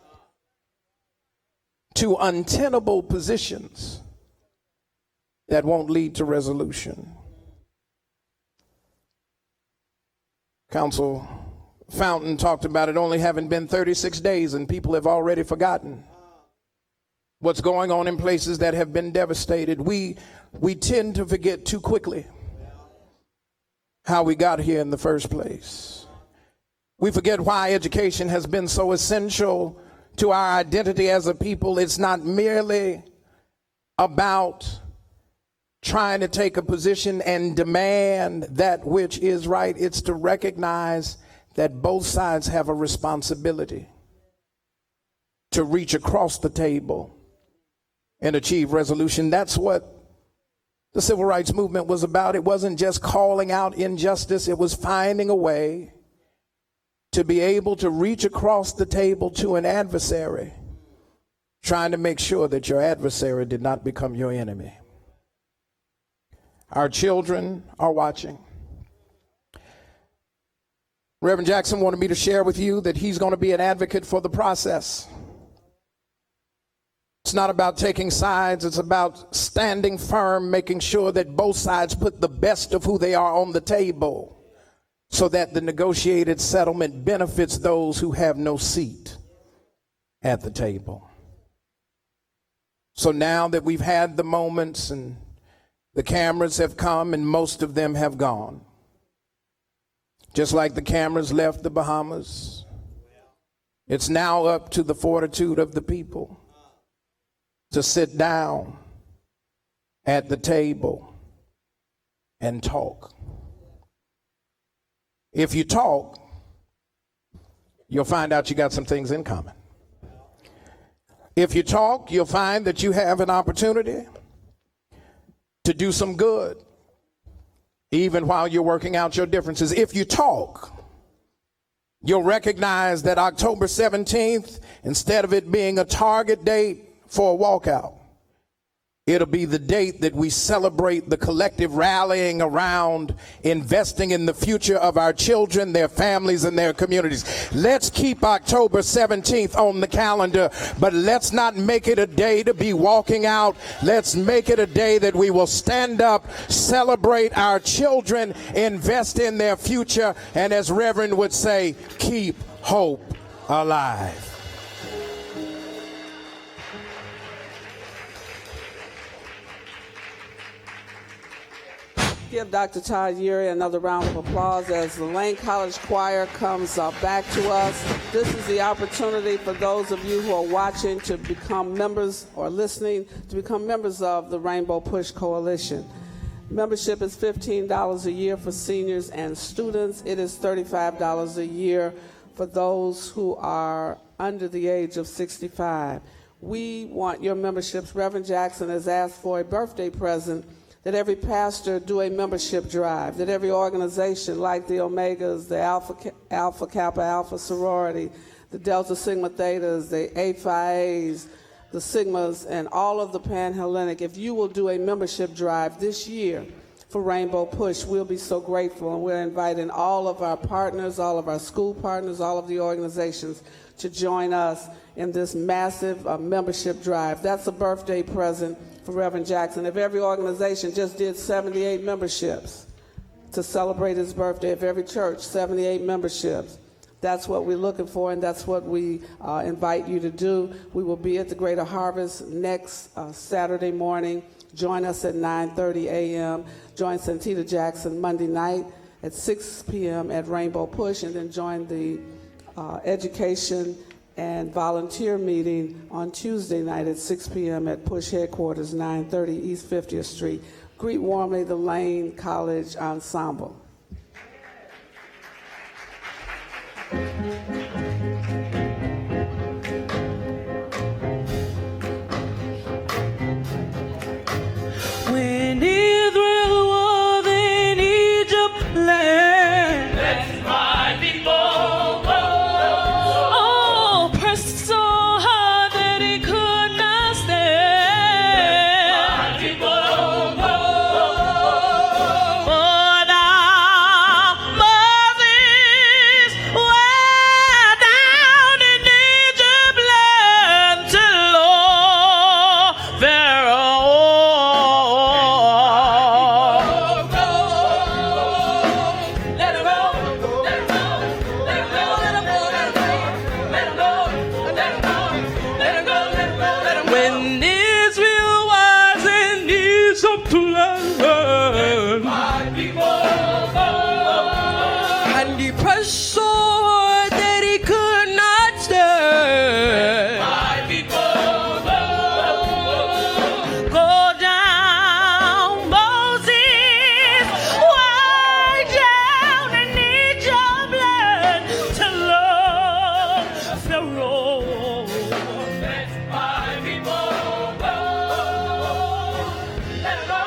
to untenable positions that won't lead to resolution. Council Fountain talked about it only having been 36 days and people have already forgotten what's going on in places that have been devastated. We tend to forget too quickly how we got here in the first place. We forget why education has been so essential to our identity as a people. It's not merely about trying to take a position and demand that which is right. It's to recognize that both sides have a responsibility to reach across the table and achieve resolution. That's what the civil rights movement was about. It wasn't just calling out injustice. It was finding a way to be able to reach across the table to an adversary, trying to make sure that your adversary did not become your enemy. Our children are watching. Reverend Jackson wanted me to share with you that he's going to be an advocate for the process. It's not about taking sides. It's about standing firm, making sure that both sides put the best of who they are on the table so that the negotiated settlement benefits those who have no seat at the table. So now that we've had the moments and the cameras have come and most of them have gone, just like the cameras left the Bahamas, it's now up to the fortitude of the people to sit down at the table and talk. If you talk, you'll find out you got some things in common. If you talk, you'll find that you have an opportunity to do some good, even while you're working out your differences. If you talk, you'll recognize that October 17th, instead of it being a target date for a walkout, it'll be the date that we celebrate the collective rallying around investing in the future of our children, their families, and their communities. Let's keep October 17th on the calendar, but let's not make it a day to be walking out. Let's make it a day that we will stand up, celebrate our children, invest in their future, and as Reverend would say, keep hope alive. Give Dr. Todd Urey another round of applause as the Lane College Choir comes back to us. This is the opportunity for those of you who are watching to become members or listening to become members of the Rainbow Push Coalition. Membership is $15 a year for seniors and students. It is $35 a year for those who are under the age of 65. We want your memberships. Reverend Jackson has asked for a birthday present, that every pastor do a membership drive, that every organization like the Omegas, the Alpha Kappa Alpha sorority, the Delta Sigma Thetas, the A Phi A's, the Sigmas, and all of the Panhellenic, if you will do a membership drive this year for Rainbow Push, we'll be so grateful. And we're inviting all of our partners, all of our school partners, all of the organizations to join us in this massive membership drive. That's a birthday present for Reverend Jackson. If every organization just did 78 memberships to celebrate his birthday, if every church, 78 memberships, that's what we're looking for, and that's what we invite you to do. We will be at the Greater Harvest next Saturday morning. Join us at 9:30 a.m. Join Santita Jackson Monday night at 6 p.m. at Rainbow Push, and then join the education and volunteer meeting on Tuesday night at 6 p.m. at Push Headquarters, 930 East 50th Street. Greet warmly the Lane College Ensemble. When Israel was in Egypt land, let my people go. Oh, pressed so hard that he could not stand. My people go. For now Moses went down in Egypt land to Lord Pharaoh. When Israel was in Egypt land, my people and he pressed so hard that he could not stand. My people go down, Moses, way down in Egypt land to Lord Pharaoh. My people go, let go,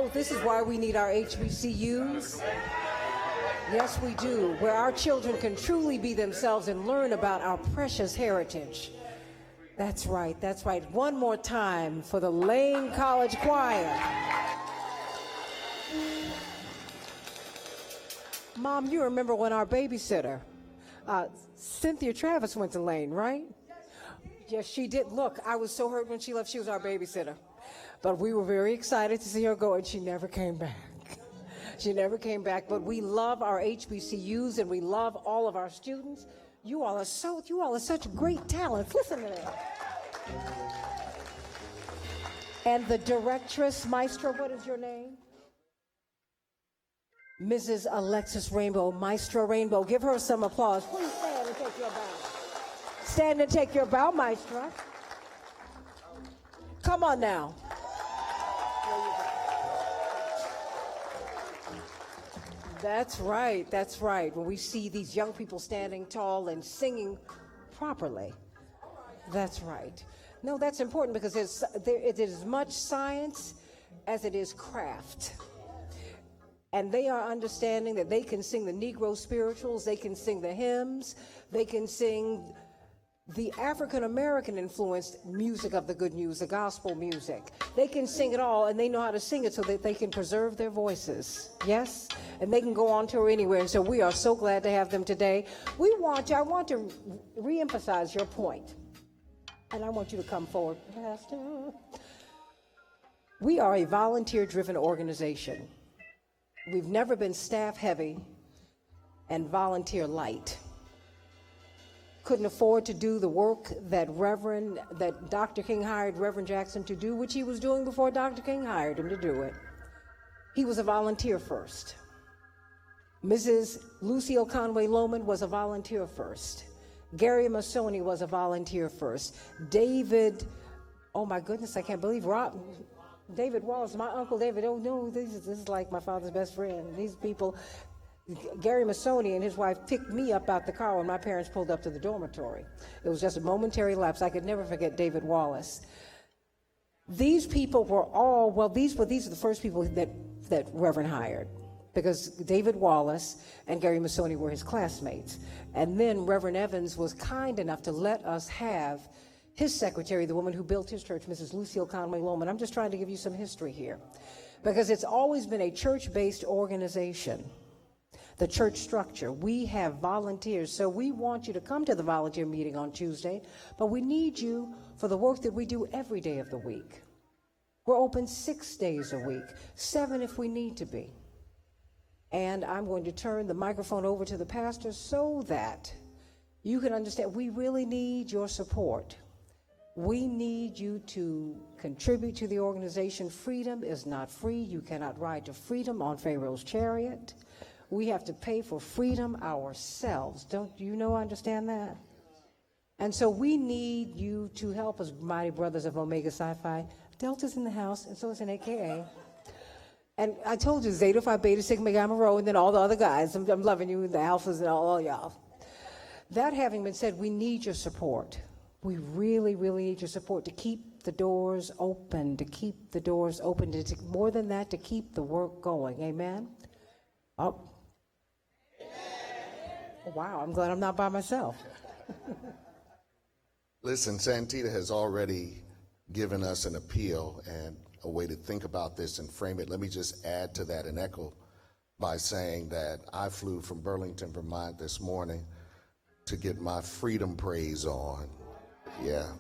Oh, this is why we need our HBCUs. Yes, we do, where our children can truly be themselves and learn about our precious heritage. That's right, that's right. One more time for the Lane College Choir. Mom, you remember when our babysitter, Cynthia Travis, went to Lane, right? Yes, she did. Look, I was so hurt when she left. She was our babysitter. But we were very excited to see her go, and she never came back. She never came back. But we love our HBCUs, and we love all of our students. You all are such great talents. Listen to that. And the directress, Maestro, what is your name? Mrs. Alexis Rainbow, Maestro Rainbow. Give her some applause. Please stand and take your bow. Stand and take your bow, Maestro. Come on now. That's right, that's right. When we see these young people standing tall and singing properly, that's right. No, that's important because it is as much science as it is craft. And they are understanding that they can sing the Negro spirituals, they can sing the hymns, they can sing the African-American influenced music of the good news, the gospel music. They can sing it all, and they know how to sing it so that they can preserve their voices. Yes? And they can go on tour anywhere. And so we are so glad to have them today. I want to reemphasize your point. And I want you to come forward, Pastor. We are a volunteer-driven organization. We've never been staff-heavy and volunteer-light. Couldn't afford to do the work that Dr. King hired Reverend Jackson to do, which he was doing before Dr. King hired him to do it. He was a volunteer first. Mrs. Lucille Conway Lohman was a volunteer first. Gary Masoni was a volunteer first. David, oh my goodness, I can't believe David Wallace, my Uncle David, oh no, this is like my father's best friend. These people, Gary Masoni and his wife picked me up out the car when my parents pulled up to the dormitory. It was just a momentary lapse. I could never forget David Wallace. These people were these are the first people that Reverend hired, because David Wallace and Gary Masoni were his classmates. And then Reverend Evans was kind enough to let us have his secretary, the woman who built his church, Mrs. Lucille Conway Lohman. I'm just trying to give you some history here, because it's always been a church-based organization. The church structure, we have volunteers, so we want you to come to the volunteer meeting on Tuesday, but we need you for the work that we do every day of the week. We're open 6 days a week, 7 if we need to be. And I'm going to turn the microphone over to the pastor so that you can understand we really need your support. We need you to contribute to the organization. Freedom is not free. You cannot ride to freedom on Pharaoh's chariot. We have to pay for freedom ourselves. Don't you understand that? And so we need you to help us, mighty brothers of Omega Psi-Phi. Delta's in the house, and so is an AKA. And I told you, Zeta Phi Beta Sigma Gamma Rho, and then all the other guys. I'm loving you, the alphas and all y'all. That having been said, we need your support. We really, really need your support to keep the doors open, more than that, to keep the work going. Amen? Oh. Wow, I'm glad I'm not by myself. Listen, Santita has already given us an appeal and a way to think about this and frame it. Let me just add to that and echo by saying that I flew from Burlington, Vermont this morning to get my freedom praise on. Yeah.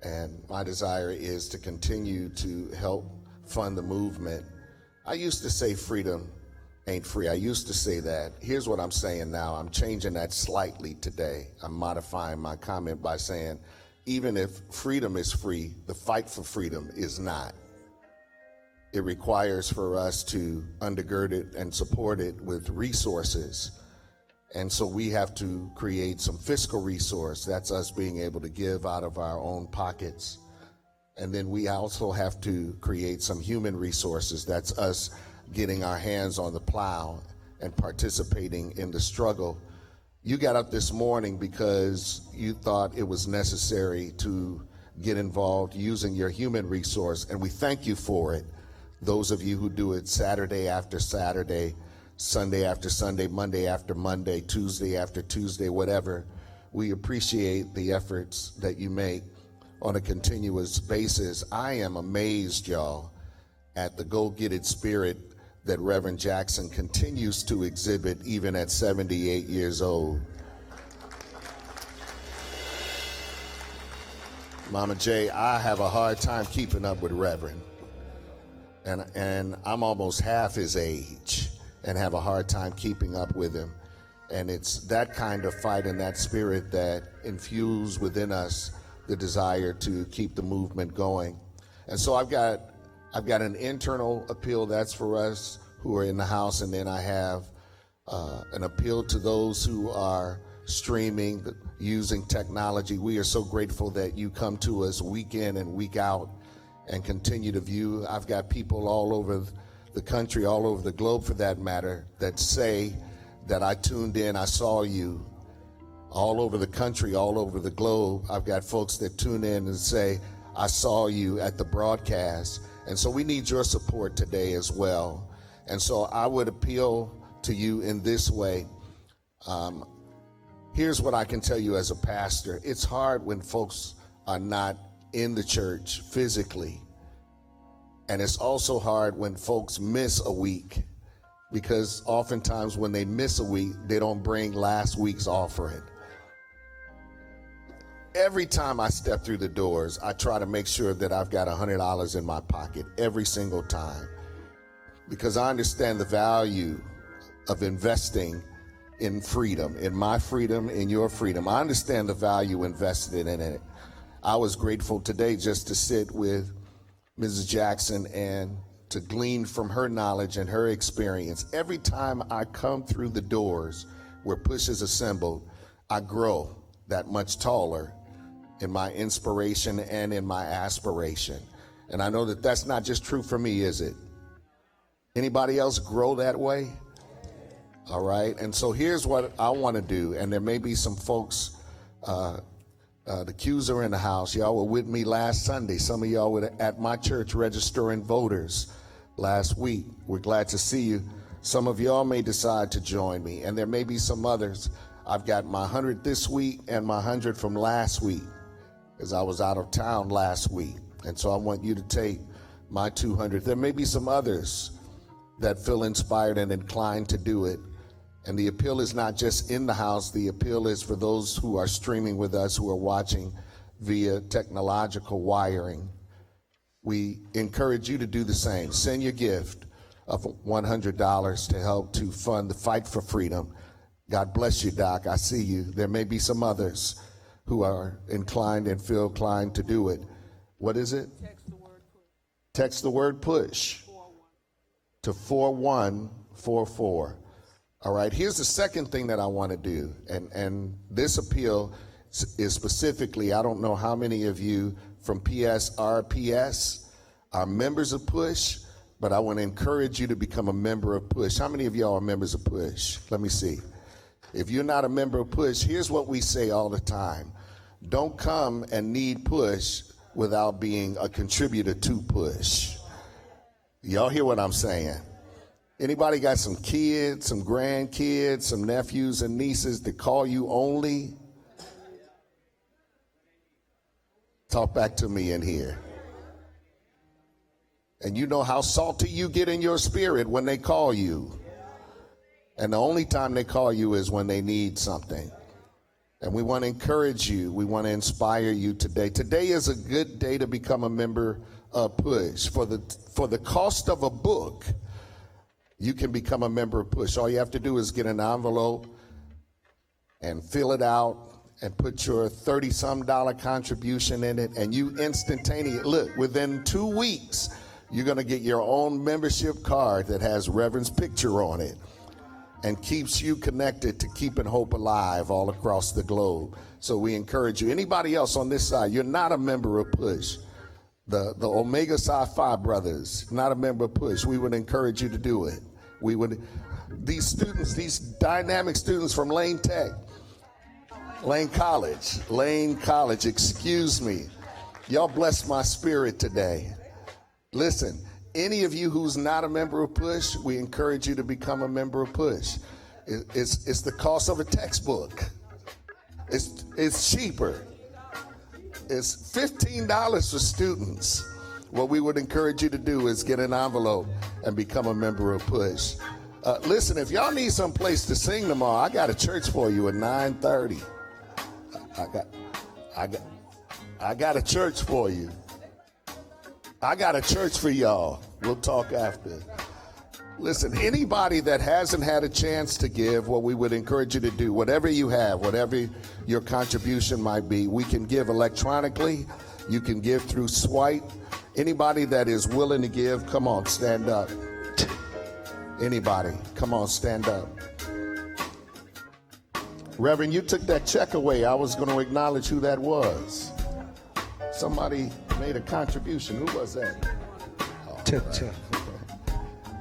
And my desire is to continue to help fund the movement. I used to say freedom ain't free. I used to say that. Here's what I'm saying now. I'm changing that slightly today. I'm modifying my comment by saying, even if freedom is free, the fight for freedom is not. It requires for us to undergird it and support it with resources. And so we have to create some fiscal resource. That's us being able to give out of our own pockets. And then we also have to create some human resources. That's us getting our hands on the plow and participating in the struggle. You got up this morning because you thought it was necessary to get involved using your human resource, and we thank you for it. those of you who do it Saturday after Saturday, Sunday after Sunday, Monday after Monday, Tuesday after Tuesday, whatever. We appreciate the efforts that you make on a continuous basis. I am amazed, y'all, at the go-get-it spirit that Reverend Jackson continues to exhibit even at 78 years old. Mama J, I have a hard time keeping up with Reverend. And I'm almost half his age and have a hard time keeping up with him. And it's that kind of fight and that spirit that infuse within us the desire to keep the movement going. And so I've got an internal appeal that's for us who are in the house, and then I have an appeal to those who are streaming, using technology. We are so grateful that you come to us week in and week out and continue to view. I've got people all over the country, all over the globe for that matter, that say that I tuned in, I saw you. All over the country, all over the globe, I've got folks that tune in and say, I saw you at the broadcast. And so we need your support today as well. And so I would appeal to you in this way. Here's what I can tell you as a pastor. It's hard when folks are not in the church physically. And it's also hard when folks miss a week, because oftentimes when they miss a week, they don't bring last week's offering. Every time I step through the doors, I try to make sure that I've got $100 in my pocket every single time, because I understand the value of investing in freedom, in my freedom, in your freedom. I understand the value invested in it. I was grateful today just to sit with Mrs. Jackson and to glean from her knowledge and her experience. Every time I come through the doors where Push is assembled, I grow that much taller in my inspiration and in my aspiration. And I know that that's not just true for me, is it? Anybody else grow that way? All right. And so here's what I want to do. And there may be some folks, the Q's are in the house. Y'all were with me last Sunday. Some of y'all were at my church registering voters last week. We're glad to see you. Some of y'all may decide to join me, and there may be some others. I've got my 100 this week and my 100 from last week, as I was out of town last week. And so I want you to take my 200. There may be some others that feel inspired and inclined to do it. And the appeal is not just in the house. The appeal is for those who are streaming with us, who are watching via technological wiring. We encourage you to do the same. Send your gift of $100 to help to fund the fight for freedom. God bless you, Doc. I see you. There may be some others who are inclined and feel inclined to do it. What is it? Text the word push to 4144. All right, here's the second thing that I want to do. And this appeal is specifically, I don't know how many of you from PSRPS are members of Push, but I want to encourage you to become a member of Push. How many of y'all are members of Push? Let me see. If you're not a member of Push, here's what we say all the time. Don't come and need Push without being a contributor to Push. Y'all hear what I'm saying? Anybody got some kids, some grandkids, some nephews and nieces that call you only? Talk back to me in here. And you know how salty you get in your spirit when they call you. And the only time they call you is when they need something. And we want to encourage you. We want to inspire you today. Today is a good day to become a member of Push. For the cost of a book, you can become a member of Push. All you have to do is get an envelope and fill it out and put your $30-some contribution in it, and you instantaneously, look, within 2 weeks, you're going to get your own membership card that has Reverend's picture on it and keeps you connected to keeping hope alive all across the globe. So we encourage you. Anybody else on this side, you're not a member of Push. The Omega Psi Phi brothers, not a member of Push. We would encourage you to do it. These students, these dynamic students from Lane College, excuse me. Y'all bless my spirit today. Listen, Any of you who's not a member of PUSH, we encourage you to become a member of PUSH. It's the cost of a textbook. It's cheaper. It's $15 for students. What we would encourage you to do is get an envelope and become a member of PUSH. Listen, if y'all need some place to sing tomorrow, I got a church for you at 9:30. I got a church for you. I got a church for y'all. We'll talk after. Listen, anybody that hasn't had a chance to give, what we would encourage you to do, whatever you have, whatever your contribution might be, we can give electronically. You can give through Swipe. Anybody that is willing to give, come on, stand up. Anybody, come on, stand up. Reverend, you took that check away. I was going to acknowledge who that was. Somebody made a contribution. Who was that? Tip.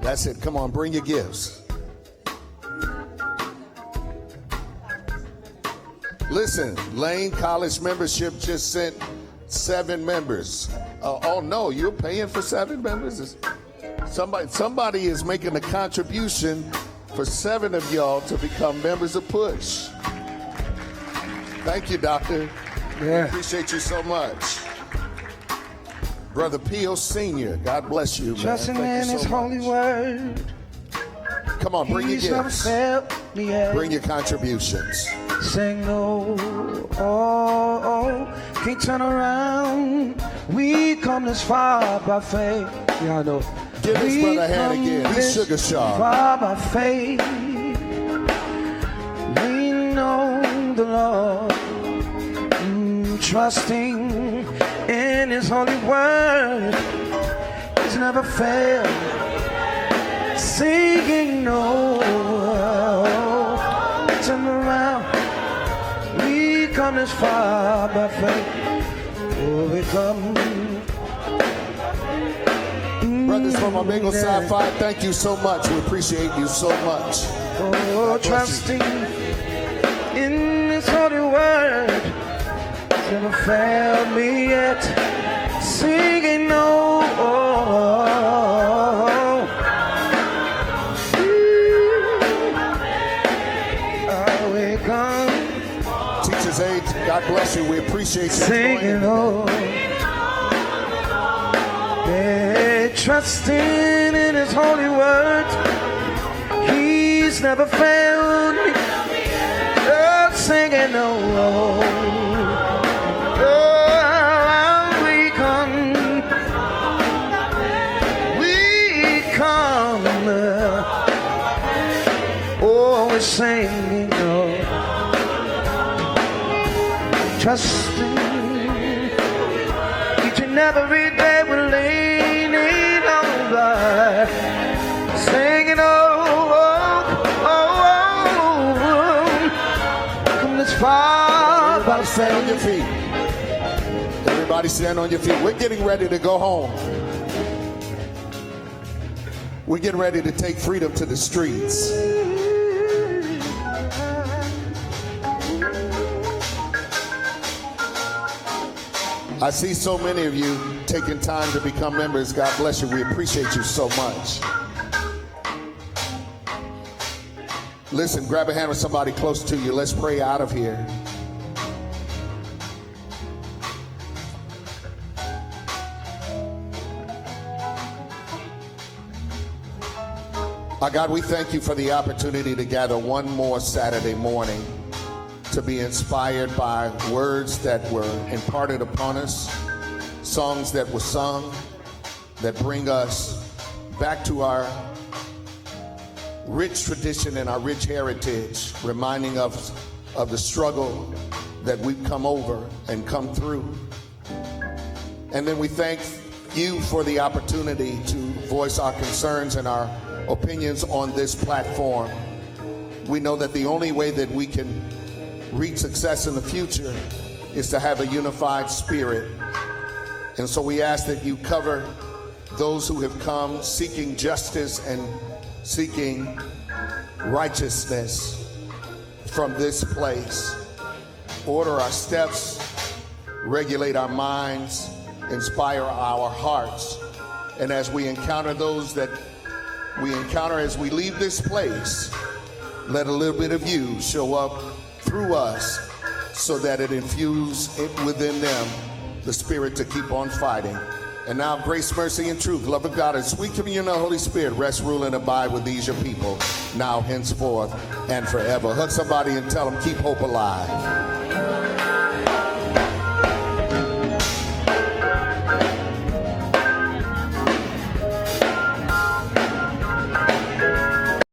That's it. Come on, bring your gifts. Listen, Lane College membership just sent 7 members. Oh no, you're paying for 7 members? Somebody is making a contribution for 7 of y'all to become members of PUSH. Thank you, Doctor. Yeah. Appreciate you so much. Brother Pio Sr., God bless you, man. Trusting Thank in you His so holy much. word. Come on, bring your He's never gifts. failed me yet. Bring your contributions. Sing no, can't turn around. We come this far by faith. Y'all know. Give this We brother a hand come again. He's this Sugar Shaw. far by faith. Lean on the Lord, trusting in His holy word. He's never failed. Singing no, turn around. We come this far by faith. Oh, we come. Brothers from Amigo Sci-Fi, thank you so much. We appreciate you so much. Oh, trusting in His holy word. He's never failed me yet. Singing no. Teachers Aid, God bless you. We appreciate you. Singing oh, yeah, trusting in His holy word. He's never failed me. Oh, singing oh, we come, oh, we're singing oh. Trusting each and every day we're leaning on God, singing come this far by Everybody stand on your feet. Everybody stand on your feet. We're getting ready to go home. We're getting ready to take freedom to the streets. I see so many of you taking time to become members. God bless you. We appreciate you so much. Listen, grab a hand with somebody close to you. Let's pray out of here. Our God, we thank you for the opportunity to gather one more Saturday morning to be inspired by words that were imparted upon us, songs that were sung, that bring us back to our rich tradition and our rich heritage, reminding us of the struggle that we've come over and come through. And then we thank you for the opportunity to voice our concerns and our opinions on this platform. We know that the only way that we can reach success in the future is to have a unified spirit. And so we ask that you cover those who have come seeking justice and seeking righteousness from this place. Order our steps, regulate our minds, inspire our hearts, And as we encounter those that we encounter as we leave this place, let a little bit of you show up through us so that it infuse within them the spirit to keep on fighting. And now grace, mercy, and truth, love of God, and sweet communion of the Holy Spirit rest, rule, and abide with these your people, now, henceforth, and forever. Hug somebody and tell them, keep hope alive.